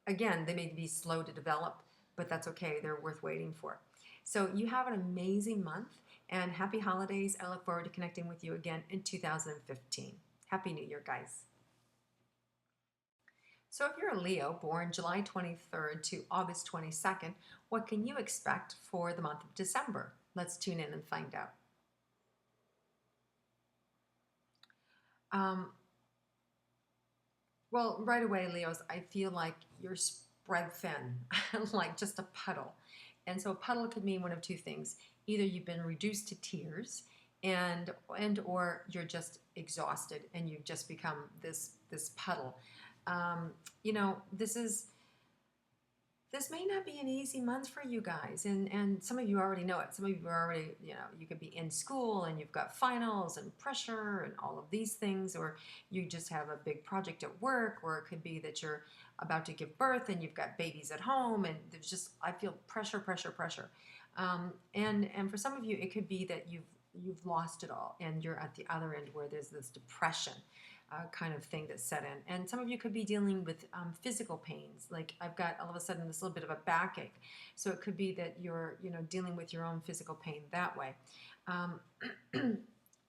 again, they may be slow to develop, but that's okay. They're worth waiting for. So you have an amazing month, and happy holidays. I look forward to connecting with you again in 2015. Happy New Year, guys. So if you're a Leo born July 23rd to August 22nd, what can you expect for the month of December? Let's tune in and find out. Well, right away, Leos, I feel like you're spread thin, like just a puddle. And so a puddle could mean one of two things. Either you've been reduced to tears and or you're just exhausted and you've just become this puddle. This may not be an easy month for you guys, and some of you already know it. Some of you are already, you could be in school and you've got finals and pressure and all of these things, or you just have a big project at work, or it could be that you're about to give birth and you've got babies at home, and there's just, I feel pressure. And for some of you, it could be that you've lost it all and you're at the other end where there's this depression kind of thing that's set in. And some of you could be dealing with physical pains. Like I've got all of a sudden this little bit of a backache. So it could be that you're, dealing with your own physical pain that way.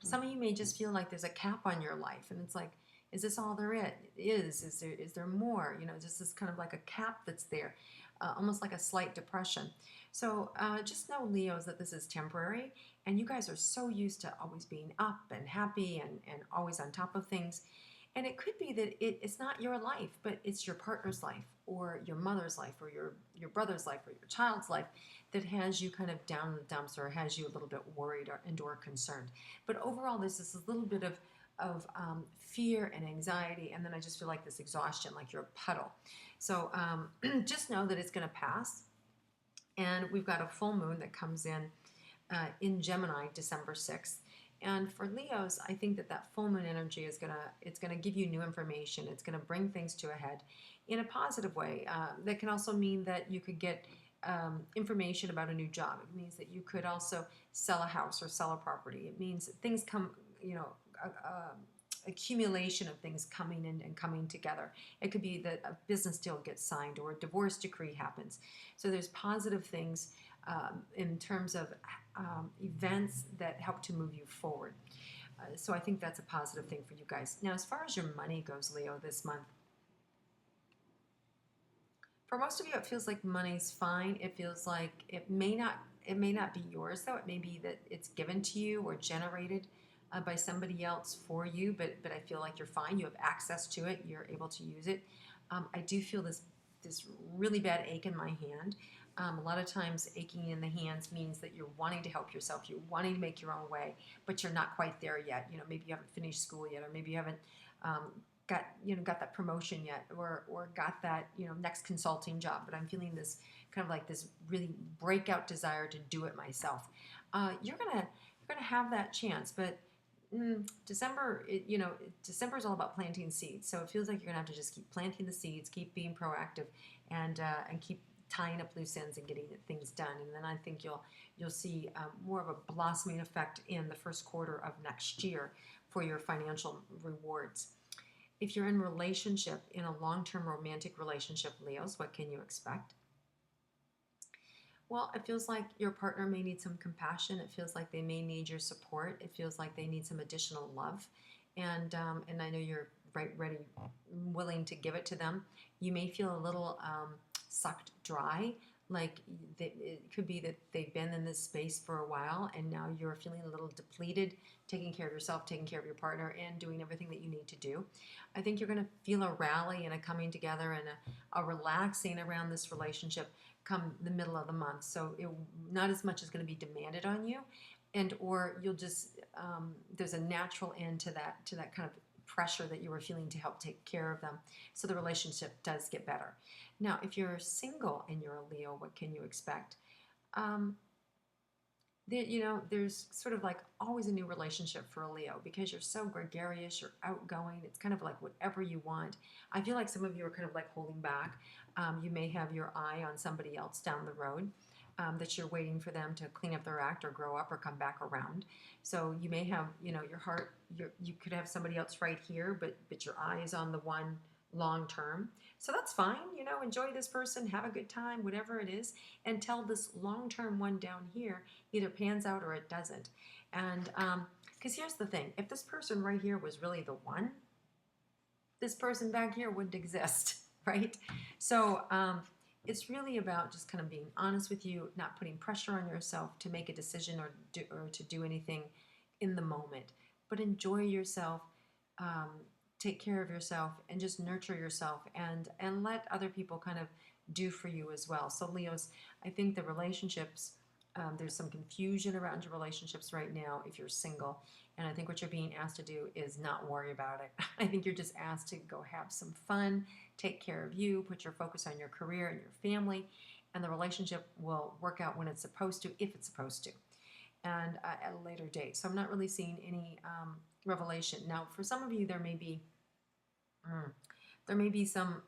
Some of you may just feel like there's a cap on your life, and it's like, is this all there is? Is there more? Just this kind of like a cap that's there, almost like a slight depression. So just know, Leos, that this is temporary, and you guys are so used to always being up and happy and always on top of things. And it could be that it's not your life, but it's your partner's life or your mother's life or your brother's life or your child's life that has you kind of down in the dumps or has you a little bit worried or concerned. But overall, there's this little bit of fear and anxiety, and then I just feel like this exhaustion, like you're a puddle. So just know that it's going to pass. And we've got a full moon that comes in Gemini, December 6th. And for Leos, I think that that full moon energy is it's gonna give you new information. It's gonna bring things to a head in a positive way. That can also mean that you could get information about a new job. It means that you could also sell a house or sell a property. It means that things come, accumulation of things coming in and coming together. It could be that a business deal gets signed or a divorce decree happens. So there's positive things in terms of events that help to move you forward. So I think that's a positive thing for you guys. Now, as far as your money goes, Leo, this month, for most of you, it feels like money's fine. It feels like it may not be yours, though. It may be that it's given to you or generated by somebody else for you, but I feel like you're fine. You have access to it. You're able to use it. I do feel this really bad ache in my hand. A lot of times aching in the hands means that you're wanting to help yourself. You're wanting to make your own way, but you're not quite there yet. Maybe you haven't finished school yet, or maybe you haven't got that promotion yet, or got that next consulting job. But I'm feeling this kind of like this really breakout desire to do it myself. You're gonna have that chance, but December, December is all about planting seeds. So it feels like you're gonna have to just keep planting the seeds, keep being proactive, and keep tying up loose ends and getting things done. And then I think you'll see more of a blossoming effect in the first quarter of next year for your financial rewards. If you're in relationship, in a long-term romantic relationship, Leos, what can you expect? Well, it feels like your partner may need some compassion. It feels like they may need your support. It feels like they need some additional love. And I know you're ready, willing to give it to them. You may feel a little sucked dry. Like it could be that they've been in this space for a while and now you're feeling a little depleted, taking care of yourself, taking care of your partner, and doing everything that you need to do. I think you're going to feel a rally and a coming together and a relaxing around this relationship come the middle of the month. So not as much is going to be demanded on you, or you'll just there's a natural end to that kind of pressure that you were feeling to help take care of them. So the relationship does get better. Now, if you're single and you're a Leo, what can you expect? There's sort of like always a new relationship for a Leo because you're so gregarious, you're outgoing. It's kind of like whatever you want. I feel like some of you are kind of like holding back. You may have your eye on somebody else down the road that you're waiting for them to clean up their act or grow up or come back around. So you may have, your heart, you could have somebody else right here, but your eye is on the one long term. So that's fine. Enjoy this person, have a good time, whatever it is, until this long-term one down here either pans out or it doesn't. And because here's the thing, if this person right here was really the one, this person back here wouldn't exist, right? So it's really about just kind of being honest with you, not putting pressure on yourself to make a decision or to do anything in the moment, but enjoy yourself, take care of yourself, and just nurture yourself and let other people kind of do for you as well. So Leos, I think the relationships, there's some confusion around your relationships right now if you're single. And I think what you're being asked to do is not worry about it. I think you're just asked to go have some fun, take care of you, put your focus on your career and your family, and the relationship will work out when it's supposed to, if it's supposed to, and at a later date. So I'm not really seeing any revelation. Now, for some of you, there may be some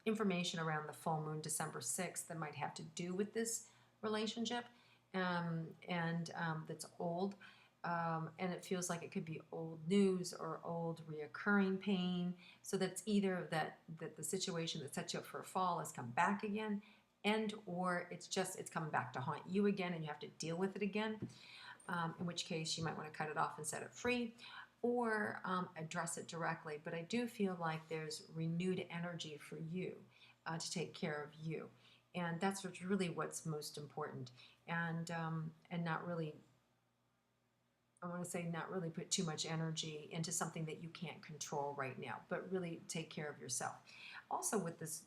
information around the full moon, December 6th, that might have to do with this relationship, and that's old. And it feels like it could be old news or old reoccurring pain. So that's either that the situation that set you up for a fall has come back again, or it's coming back to haunt you again, and you have to deal with it again. In which case you might want to cut it off and set it free, or address it directly. But I do feel like there's renewed energy for you to take care of you, and that's what's most important. And not really, I want to say, not really put too much energy into something that you can't control right now, but really take care of yourself. Also, with this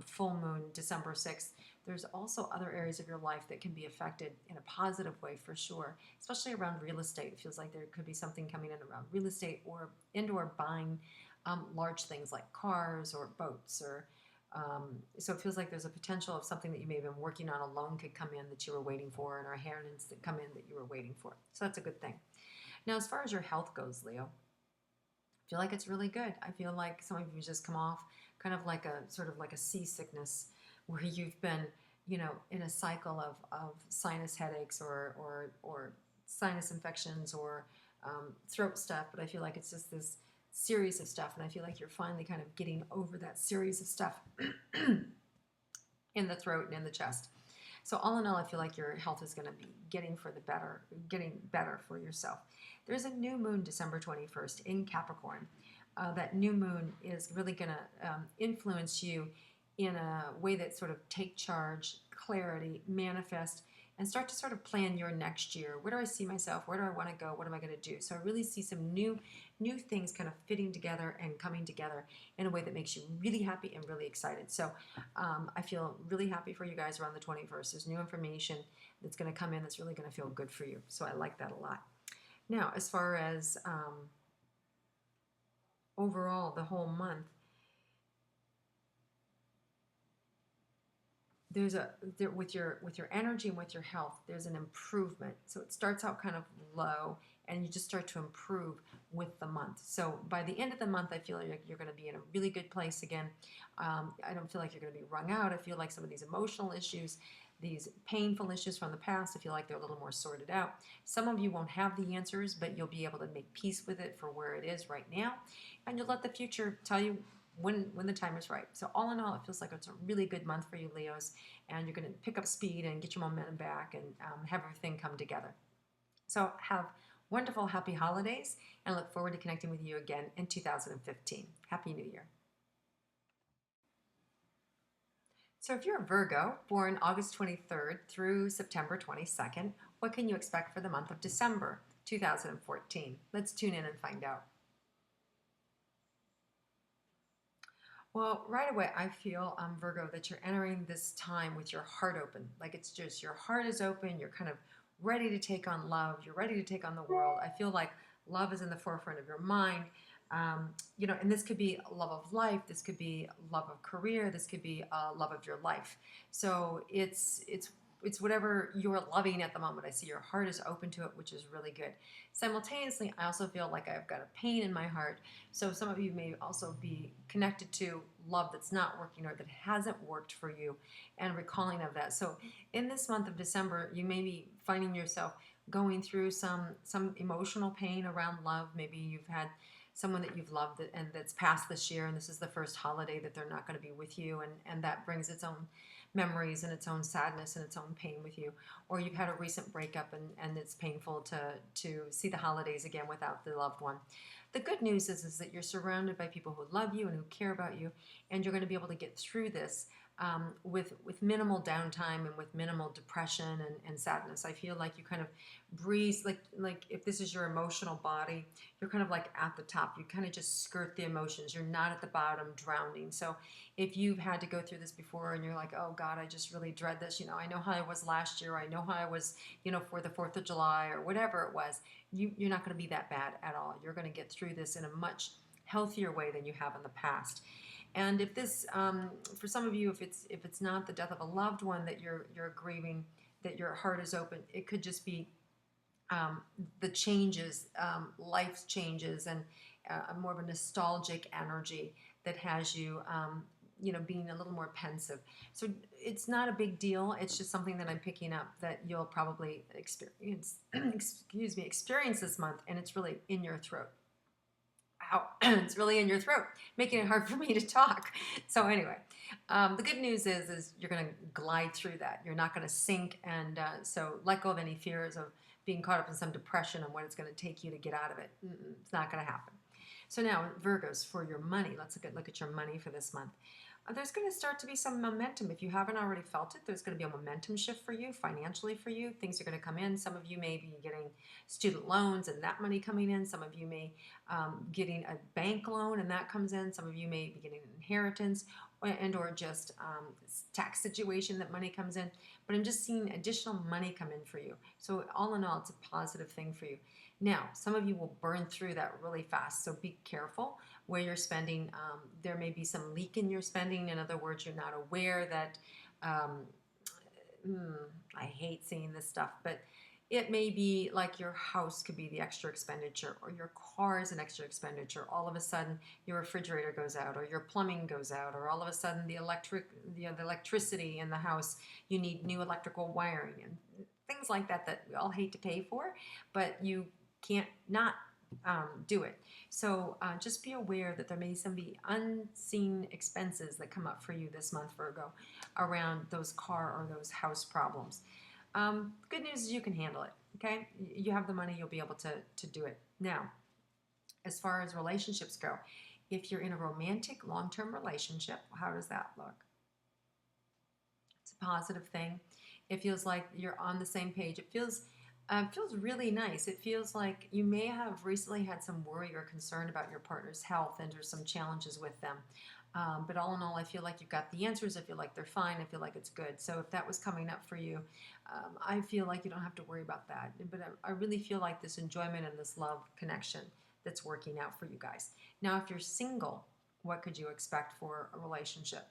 full moon, December 6th, there's also other areas of your life that can be affected in a positive way for sure, especially around real estate. It feels like there could be something coming in around real estate or buying large things like cars or boats. So it feels like there's a potential of something that you may have been working on. A loan could come in that you were waiting for, and or inheritance that come in that you were waiting for. So that's a good thing. Now, as far as your health goes, Leo, I feel like it's really good. I feel like some of you just come off kind of like a sort of like a seasickness where you've been, you know, in a cycle of sinus headaches or sinus infections or throat stuff. But I feel like it's just this series of stuff. And I feel like you're finally kind of getting over that series of stuff in the throat and in the chest. So all in all, I feel like your health is going to be getting better for yourself. There's a new moon December 21st in Capricorn. That new moon is really going to influence you in a way that sort of take charge, clarity, manifest, and start to sort of plan your next year. Where do I see myself? Where do I want to go? What am I going to do? So I really see some new things kind of fitting together and coming together in a way that makes you really happy and really excited. So I feel really happy for you guys around the 21st. There's new information that's going to come in that's really going to feel good for you. So I like that a lot. Now, as far as overall the whole month, with your energy and with your health, there's an improvement. So it starts out kind of low, and you just start to improve with the month. So by the end of the month, I feel like you're going to be in a really good place again. I don't feel like you're going to be wrung out. I feel like some of these emotional issues, these painful issues from the past, I feel like they're a little more sorted out. Some of you won't have the answers, but you'll be able to make peace with it for where it is right now, and you'll let the future tell you when the time is right. So all in all, it feels like it's a really good month for you, Leos, and you're going to pick up speed and get your momentum back and have everything come together. So have wonderful, happy holidays, and look forward to connecting with you again in 2015. Happy New Year. So if you're a Virgo, born August 23rd through September 22nd, what can you expect for the month of December 2014? Let's tune in and find out. Well, right away, I feel, Virgo, that you're entering this time with your heart open. Like it's just your heart is open. You're kind of ready to take on love. You're ready to take on the world. I feel like love is in the forefront of your mind. You know, and this could be love of life. This could be love of career. This could be love of your life. So it's whatever you're loving at the moment. I see your heart is open to it, which is really good. Simultaneously, I also feel like I've got a pain in my heart. So some of you may also be connected to love that's not working or that hasn't worked for you and recalling of that. So in this month of December, you may be finding yourself going through some emotional pain around love. Maybe you've had someone that you've loved and that's passed this year, and this is the first holiday that they're not going to be with you, and that brings its own memories and its own sadness and its own pain with you. Or you've had a recent breakup and it's painful to see the holidays again without the loved one. The good news is that you're surrounded by people who love you and who care about you, and you're going to be able to get through this with minimal downtime and with minimal depression and sadness. I feel like you kind of breeze, like if this is your emotional body, you're kind of like at the top. You kind of just skirt the emotions. You're not at the bottom drowning. So if you've had to go through this before and you're like, oh God, I just really dread this. You know, I know how I was last year. I know how I was, you know, for the 4th of July or whatever it was. You're not going to be that bad at all. You're going to get through this in a much healthier way than you have in the past. And if this, for some of you, if it's not the death of a loved one that you're grieving, that your heart is open, it could just be the changes, life changes, and more of a nostalgic energy that has you, you know, being a little more pensive. So it's not a big deal. It's just something that I'm picking up that you'll probably experience, experience this month, and it's really in your throat. Ow, it's really in your throat, making it hard for me to talk. So anyway, the good news is you're going to glide through that. You're not going to sink, and so let go of any fears of being caught up in some depression and what it's going to take you to get out of it. It's not going to happen. So now, Virgos, for your money, let's look at your money for this month. There's going to start to be some momentum. If you haven't already felt it, there's going to be a momentum shift for you, financially for you. Things are going to come in. Some of you may be getting student loans and that money coming in. Some of you may getting a bank loan and that comes in. Some of you may be getting an inheritance and or just tax situation that money comes in. But I'm just seeing additional money come in for you. So all in all, it's a positive thing for you. Now, some of you will burn through that really fast, so be careful where you're spending. There may be some leak in your spending. In other words, you're not aware that, I hate seeing this stuff, but It may be like your house could be the extra expenditure, or your car is an extra expenditure. All of a sudden, your refrigerator goes out, or your plumbing goes out, or all of a sudden the electricity in the house, you need new electrical wiring and things like that that we all hate to pay for, but you can't not do it. So just be aware that there may be unseen expenses that come up for you this month, Virgo, around those car or those house problems. Good news is you can handle it, okay? You have the money, you'll be able to do it. Now, as far as relationships go, if you're in a romantic long-term relationship, how does that look? It's a positive thing. It feels like you're on the same page. It feels really nice. It feels like you may have recently had some worry or concern about your partner's health and there's some challenges with them. But all in all, I feel like you've got the answers. I feel like they're fine. I feel like it's good. So if that was coming up for you, I feel like you don't have to worry about that. But I really feel like this enjoyment and this love connection that's working out for you guys. Now, if you're single, what could you expect for a relationship?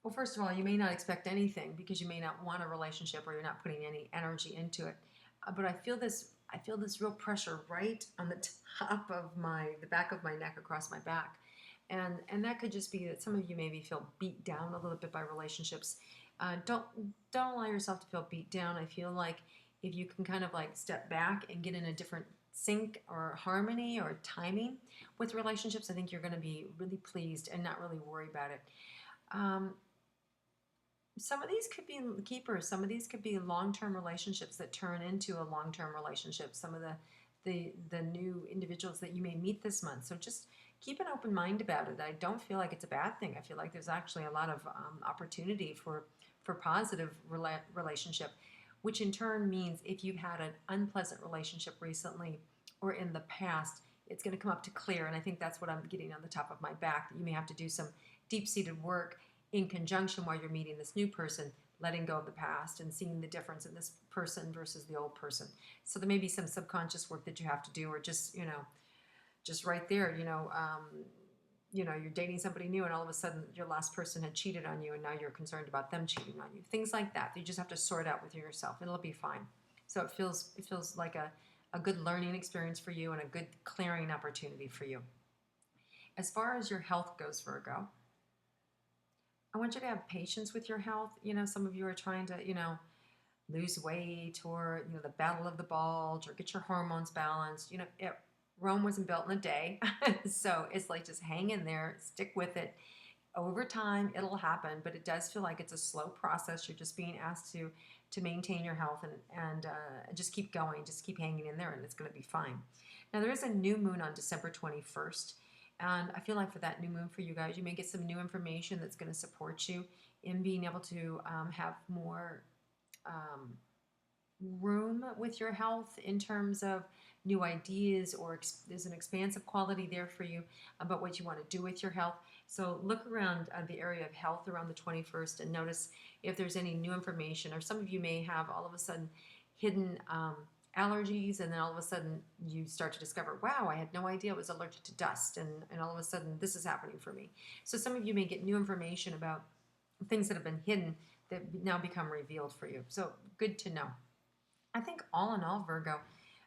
Well, first of all, you may not expect anything because you may not want a relationship or you're not putting any energy into it. But I feel this real pressure right on the top of the back of my neck, across my back. And that could just be that some of you maybe feel beat down a little bit by relationships. Don't allow yourself to feel beat down. I feel like if you can kind of like step back and get in a different sync or harmony or timing with relationships, I think you're going to be really pleased and not really worry about it. Some of these could be keepers. Some of these could be long-term relationships that turn into a long-term relationship. Some of the new individuals that you may meet this month. So just keep an open mind about it. I don't feel like it's a bad thing. I feel like there's actually a lot of opportunity for positive relationship, which in turn means if you've had an unpleasant relationship recently or in the past, it's going to come up to clear. And I think that's what I'm getting on the top of my back, that you may have to do some deep-seated work in conjunction while you're meeting this new person, letting go of the past and seeing the difference in this person versus the old person. So there may be some subconscious work that you have to do, or just, just right there, you're dating somebody new and all of a sudden your last person had cheated on you and now you're concerned about them cheating on you. Things like that. You just have to sort out within yourself. It'll be fine. So it feels like a good learning experience for you and a good clearing opportunity for you. As far as your health goes, Virgo, I want you to have patience with your health. Some of you are trying to, lose weight, or, the battle of the bulge, or get your hormones balanced. Rome wasn't built in a day. So it's like, just hang in there, stick with it. Over time, it'll happen, but it does feel like it's a slow process. You're just being asked to maintain your health and just keep going, just keep hanging in there, and it's going to be fine. Now, there is a new moon on December 21st. And I feel like for that new moon for you guys, you may get some new information that's going to support you in being able to have more room with your health in terms of new ideas, or there's an expansive quality there for you about what you want to do with your health. So look around the area of health around the 21st and notice if there's any new information, or some of you may have all of a sudden hidden allergies, and then all of a sudden you start to discover, wow, I had no idea I was allergic to dust, and all of a sudden this is happening for me. So some of you may get new information about things that have been hidden that now become revealed for you. So good to know. I think all in all, Virgo,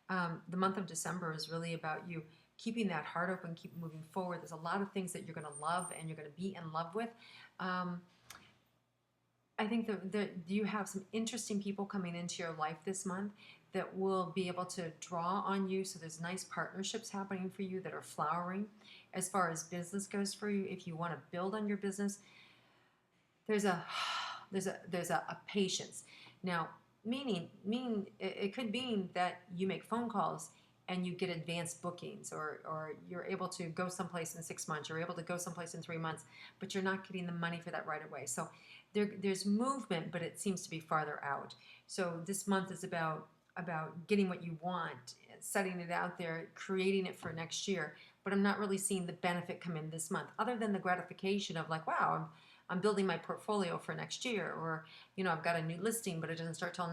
the month of December is really about you keeping that heart open, keep moving forward. There's a lot of things that you're going to love and you're going to be in love with. I think that you have some interesting people coming into your life this month that will be able to draw on you. So there's nice partnerships happening for you that are flowering. As far as business goes for you, if you want to build on your business, there's a patience. Now, meaning it could mean that you make phone calls and you get advanced bookings, or you're able to go someplace in 6 months, you're able to go someplace in 3 months, but you're not getting the money for that right away. So there's movement, but it seems to be farther out. So this month is about getting what you want, setting it out there, creating it for next year. But I'm not really seeing the benefit come in this month, other than the gratification of like, wow, I'm building my portfolio for next year, or, I've got a new listing, but it doesn't start till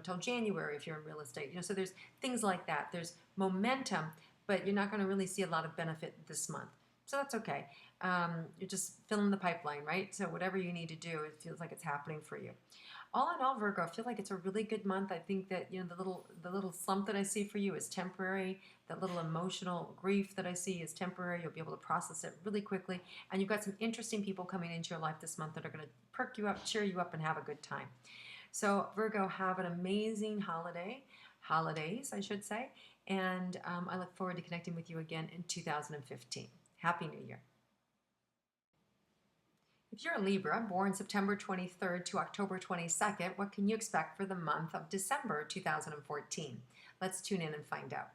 till January if you're in real estate. So there's things like that. There's momentum, but you're not going to really see a lot of benefit this month. So that's okay. You're just filling the pipeline, right? So whatever you need to do, it feels like it's happening for you. All in all, Virgo, I feel like it's a really good month. I think that, you know, the little slump that I see for you is temporary. That little emotional grief that I see is temporary. You'll be able to process it really quickly. And you've got some interesting people coming into your life this month that are going to perk you up, cheer you up, and have a good time. So, Virgo, have an amazing holidays, I should say. And I look forward to connecting with you again in 2015. Happy New Year. If you're a Libra, born September 23rd to October 22nd, what can you expect for the month of December 2014? Let's tune in and find out.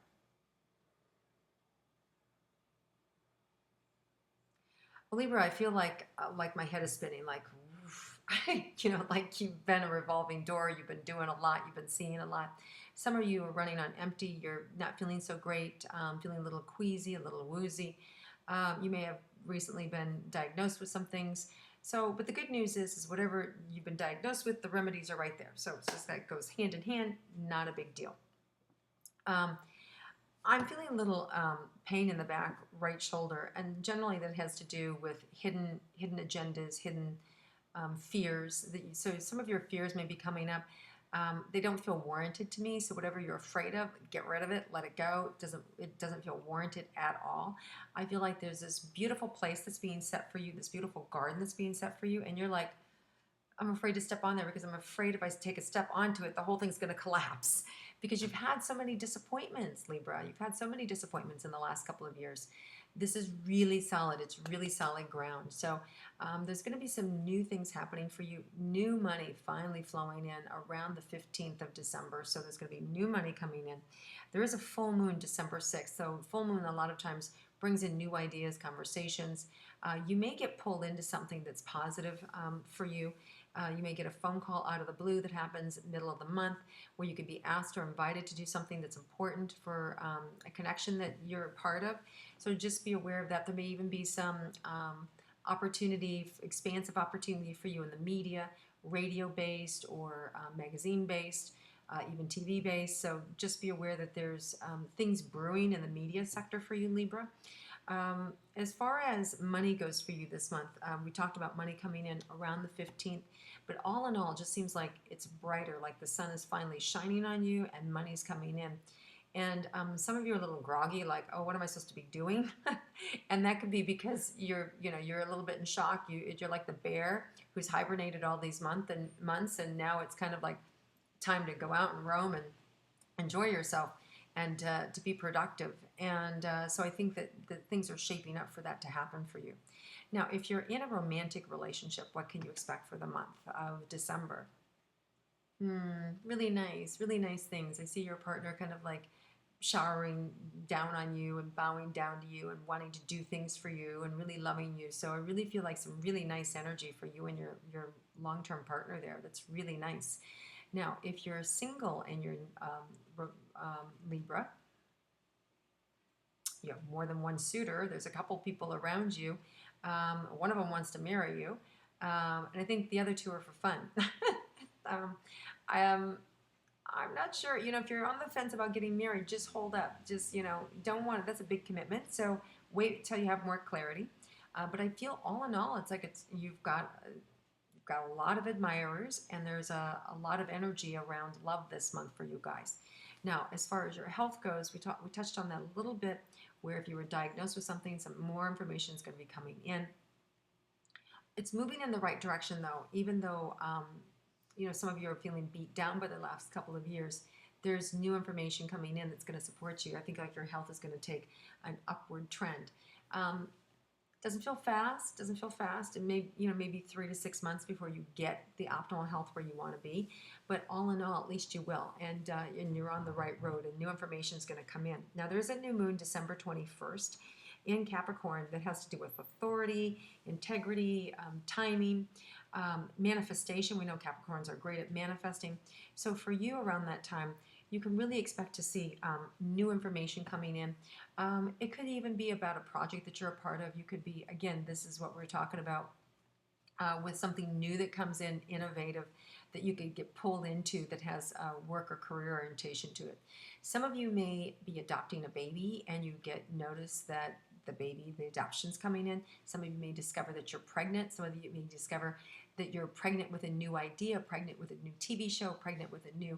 Well, Libra, I feel like my head is spinning, like, you know, like you've been a revolving door. You've been doing a lot. You've been seeing a lot. Some of you are running on empty. You're not feeling so great, feeling a little queasy, a little woozy. You may have recently been diagnosed with some things. So, but the good news is whatever you've been diagnosed with, the remedies are right there. So it's just that goes hand in hand, not a big deal. I'm feeling a little pain in the back right shoulder, and generally that has to do with hidden agendas, hidden fears. So some of your fears may be coming up. They don't feel warranted to me. So whatever you're afraid of, get rid of it, let it go. It doesn't feel warranted at all. I feel like there's this beautiful place that's being set for you, this beautiful garden that's being set for you, and you're like, I'm afraid to step on there because I'm afraid if I take a step onto it, the whole thing's going to collapse. Because you've had so many disappointments, Libra. You've had so many disappointments in the last couple of years. This is really solid. It's really solid ground. So there's going to be some new things happening for you. New money finally flowing in around the 15th of December. So there's going to be new money coming in. There is a full moon December 6th. So full moon a lot of times brings in new ideas, conversations. You may get pulled into something that's positive for you. You may get a phone call out of the blue that happens middle of the month where you could be asked or invited to do something that's important for a connection that you're a part of. So just be aware of that. There may even be some opportunity, expansive opportunity for you in the media, radio-based or magazine-based, even TV-based. So just be aware that there's things brewing in the media sector for you, Libra. As far as money goes for you this month, we talked about money coming in around the 15th, but all in all, it just seems like it's brighter, like the sun is finally shining on you and money's coming in. And some of you are a little groggy, like, oh, what am I supposed to be doing? And that could be because you're a little bit in shock. You're like the bear who's hibernated all these months, and now it's kind of like time to go out and roam and enjoy yourself and to be productive. And so I think that things are shaping up for that to happen for you. Now, if you're in a romantic relationship, what can you expect for the month of December? Really nice things. I see your partner kind of like showering down on you and bowing down to you and wanting to do things for you and really loving you. So I really feel like some really nice energy for you and your long-term partner there. That's really nice. Now, if you're single and you're Libra, you have more than one suitor. There's a couple people around you. One of them wants to marry you, and I think the other two are for fun. I'm not sure. You know, if you're on the fence about getting married, just hold up. Just don't want it. That's a big commitment. So wait till you have more clarity. But I feel all in all, it's like you've got a lot of admirers, and there's a lot of energy around love this month for you guys. Now, as far as your health goes, we touched on that a little bit, where if you were diagnosed with something, some more information is going to be coming in. It's moving in the right direction, though, even though some of you are feeling beat down by the last couple of years. There's new information coming in that's going to support you. I think like your health is going to take an upward trend. Doesn't feel fast. It may, maybe 3 to 6 months before you get the optimal health where you want to be. But all in all, at least you will. And you're on the right road, and new information is going to come in. Now, there's a new moon December 21st in Capricorn that has to do with authority, integrity, timing, manifestation. We know Capricorns are great at manifesting. So for you around that time, you can really expect to see new information coming in. It could even be about a project that you're a part of. You could be, again, this is what we're talking about, with something new that comes in, innovative, that you could get pulled into that has work or career orientation to it. Some of you may be adopting a baby, and you get notice that the baby, the adoption's coming in. Some of you may discover that you're pregnant. Some of you may discover that you're pregnant with a new idea, pregnant with a new TV show, pregnant with a new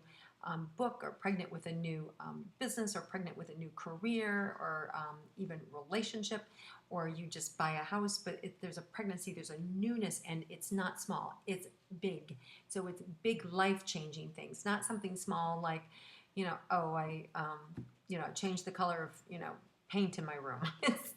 book, or pregnant with a new business, or pregnant with a new career, or even relationship, or you just buy a house, but there's a pregnancy, there's a newness, and it's not small, it's big. So it's big life-changing things, not something small like, oh, I changed the color of, paint in my room.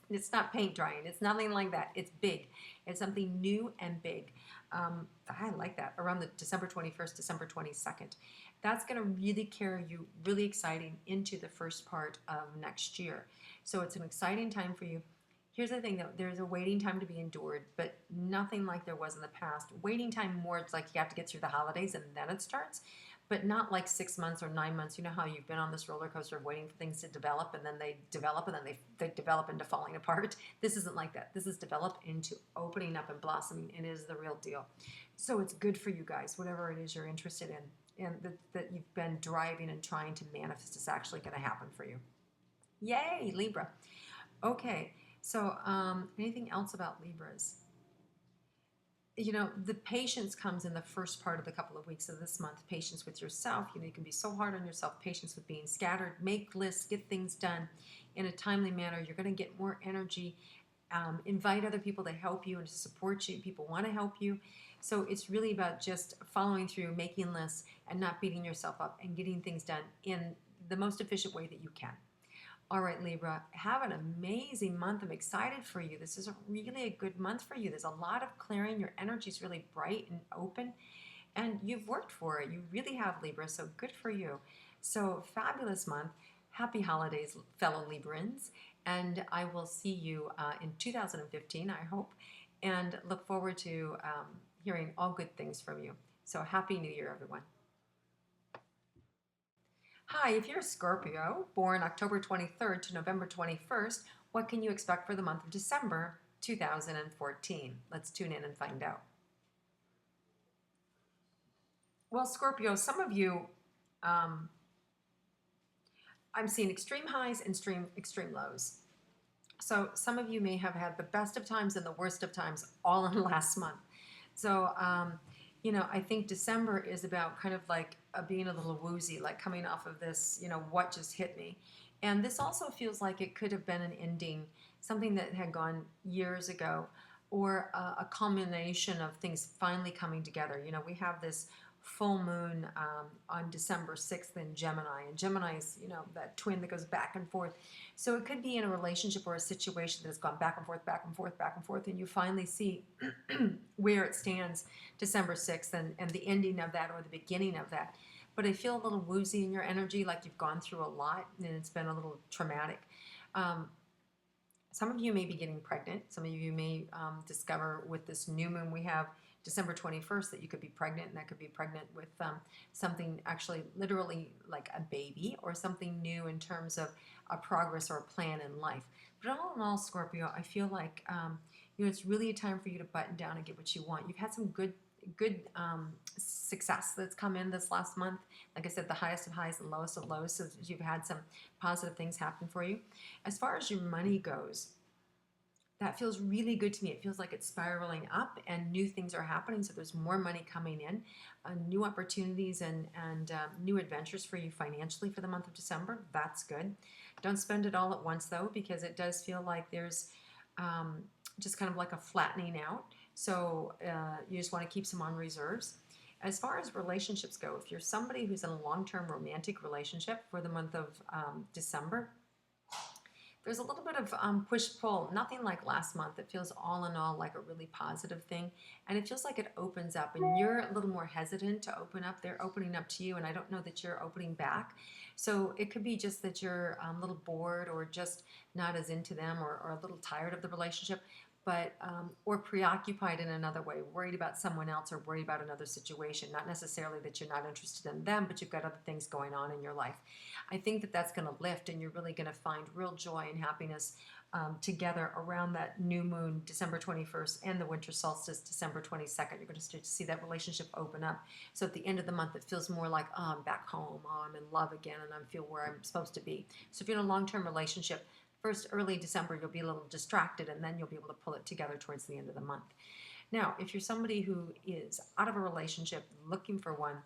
It's not paint drying. It's nothing like that. It's big. It's something new and big. I like that. Around the December 21st, December 22nd. That's going to really carry you really exciting into the first part of next year. So it's an exciting time for you. Here's the thing, though. There's a waiting time to be endured, but nothing like there was in the past. Waiting time more, it's like you have to get through the holidays and then it starts. But not like 6 months or 9 months. You know how you've been on this roller coaster of waiting for things to develop, and then they develop, and then they develop into falling apart. This isn't like that. This is developed into opening up and blossoming, and it is the real deal. So it's good for you guys, whatever it is you're interested in, and that you've been driving and trying to manifest is actually going to happen for you. Yay, Libra. Okay, so anything else about Libras? The patience comes in the first part of the couple of weeks of this month. Patience with yourself. You can be so hard on yourself. Patience with being scattered. Make lists. Get things done in a timely manner. You're going to get more energy. Invite other people to help you and to support you. People want to help you. So it's really about just following through, making lists, and not beating yourself up, and getting things done in the most efficient way that you can. All right, Libra, have an amazing month. I'm excited for you. This is really a good month for you. There's a lot of clearing. Your energy is really bright and open, and you've worked for it. You really have, Libra, so good for you. So fabulous month. Happy holidays, fellow Librans, and I will see you in 2015, I hope, and look forward to hearing all good things from you. So Happy New Year, everyone. Hi, if you're a Scorpio, born October 23rd to November 21st, what can you expect for the month of December 2014? Let's tune in and find out. Well, Scorpio, some of you, I'm seeing extreme highs and extreme lows. So some of you may have had the best of times and the worst of times all in the last month. So, I think December is about kind of like being a little woozy, like coming off of this, what just hit me. And this also feels like it could have been an ending, something that had gone years ago, or a culmination of things finally coming together. We have this full moon on December 6th in Gemini, and Gemini is, that twin that goes back and forth. So it could be in a relationship or a situation that has gone back and forth, back and forth, back and forth, and you finally see where it stands December 6th and the ending of that or the beginning of that. But I feel a little woozy in your energy, like you've gone through a lot and it's been a little traumatic. Some of you may be getting pregnant. Some of you may discover with this new moon we have December 21st that you could be pregnant, and that could be pregnant with something actually literally like a baby, or something new in terms of a progress or a plan in life. But all in all, Scorpio, I feel like it's really a time for you to button down and get what you want. You've had some good success that's come in this last month. Like I said, the highest of highs and lowest of lows. So you've had some positive things happen for you. As far as your money goes, that feels really good to me. It feels like it's spiraling up and new things are happening. So there's more money coming in, new opportunities and new adventures for you financially for the month of December. That's good. Don't spend it all at once though, because it does feel like there's just kind of like a flattening out. So you just want to keep some on reserves. As far as relationships go, if you're somebody who's in a long-term romantic relationship for the month of December, there's a little bit of push-pull, nothing like last month. It feels all in all like a really positive thing. And it feels like it opens up, and you're a little more hesitant to open up. They're opening up to you, and I don't know that you're opening back. So it could be just that you're a little bored, or just not as into them, or a little tired of the relationship, but or preoccupied in another way, worried about someone else or worried about another situation. Not necessarily that you're not interested in them, but you've got other things going on in your life. I think that that's going to lift, and you're really going to find real joy and happiness together around that new moon, December 21st, and the winter solstice, December 22nd. You're going to start to see that relationship open up. So at the end of the month, it feels more like, oh, I'm back home, oh, I'm in love again, and I feel where I'm supposed to be. So if you're in a long-term relationship, first early December, you'll be a little distracted, and then you'll be able to pull it together towards the end of the month. Now, if you're somebody who is out of a relationship, looking for one,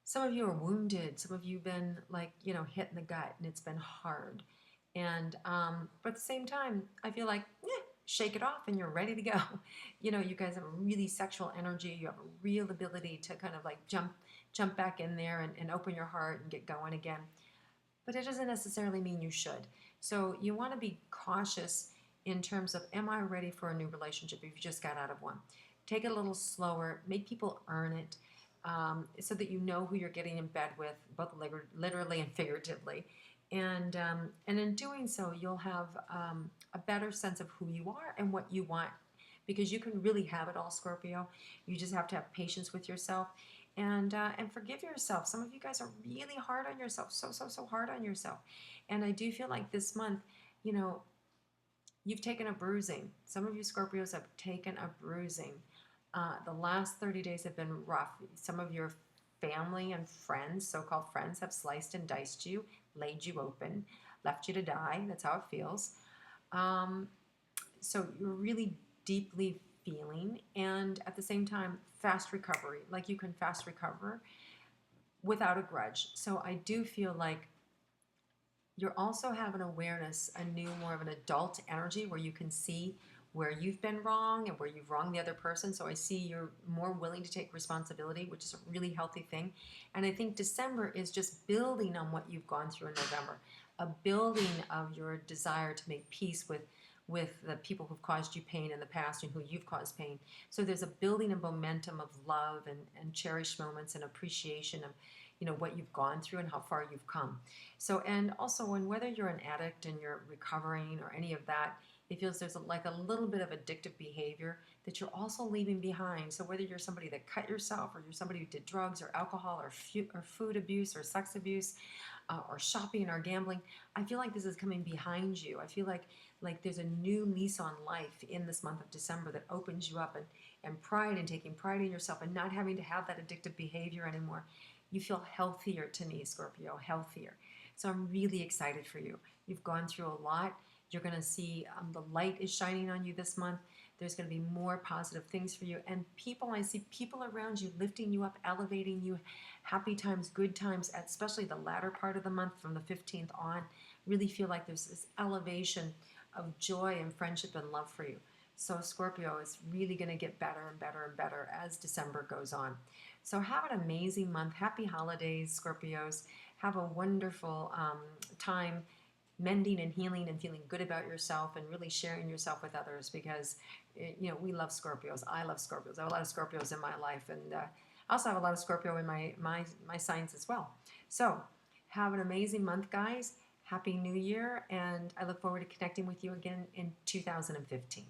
some of you are wounded. Some of you have been like, hit in the gut, and it's been hard. And but at the same time, I feel like shake it off, and you're ready to go. You guys have a really sexual energy. You have a real ability to kind of like jump back in there and open your heart and get going again. But it doesn't necessarily mean you should. So you want to be cautious in terms of, am I ready for a new relationship if you just got out of one? Take it a little slower. Make people earn it. So that you know who you're getting in bed with, both literally and figuratively. And in doing so, you'll have a better sense of who you are and what you want, because you can really have it all, Scorpio. You just have to have patience with yourself and forgive yourself. Some of you guys are really hard on yourself, so hard on yourself. And I do feel like this month, you've taken a bruising. Some of you Scorpios have taken a bruising. The last 30 days have been rough. Some of your family and friends, so-called friends, have sliced and diced you, laid you open, left you to die. That's how it feels. So you're really deeply feeling, and at the same time, fast recovery. Like you can fast recover without a grudge. So I do feel like you also have an awareness, a new, more of an adult energy where you can see where you've been wrong and where you've wronged the other person. So I see you're more willing to take responsibility, which is a really healthy thing. And I think December is just building on what you've gone through in November, a building of your desire to make peace with the people who've caused you pain in the past and who you've caused pain. So there's a building of momentum of love and cherished moments and appreciation of what you've gone through and how far you've come. So, and also, when whether you're an addict and you're recovering or any of that, it feels there's like a little bit of addictive behavior that you're also leaving behind. So whether you're somebody that cut yourself, or you're somebody who did drugs or alcohol or food abuse or sex abuse, or shopping or gambling, I feel like this is coming behind you. I feel like there's a new lease on life in this month of December that opens you up, and pride, and taking pride in yourself and not having to have that addictive behavior anymore. You feel healthier to me, Scorpio, healthier. So I'm really excited for you. You've gone through a lot. You're going to see the light is shining on you this month. There's going to be more positive things for you. And I see people around you lifting you up, elevating you. Happy times, good times, especially the latter part of the month from the 15th on. Really feel like there's this elevation of joy and friendship and love for you. So Scorpio is really going to get better and better and better as December goes on. So have an amazing month. Happy holidays, Scorpios. Have a wonderful time mending and healing and feeling good about yourself and really sharing yourself with others, because we love Scorpios. I love Scorpios. I have a lot of Scorpios in my life, and I also have a lot of Scorpio in my signs as well. So have an amazing month, guys. Happy New Year, and I look forward to connecting with you again in 2015.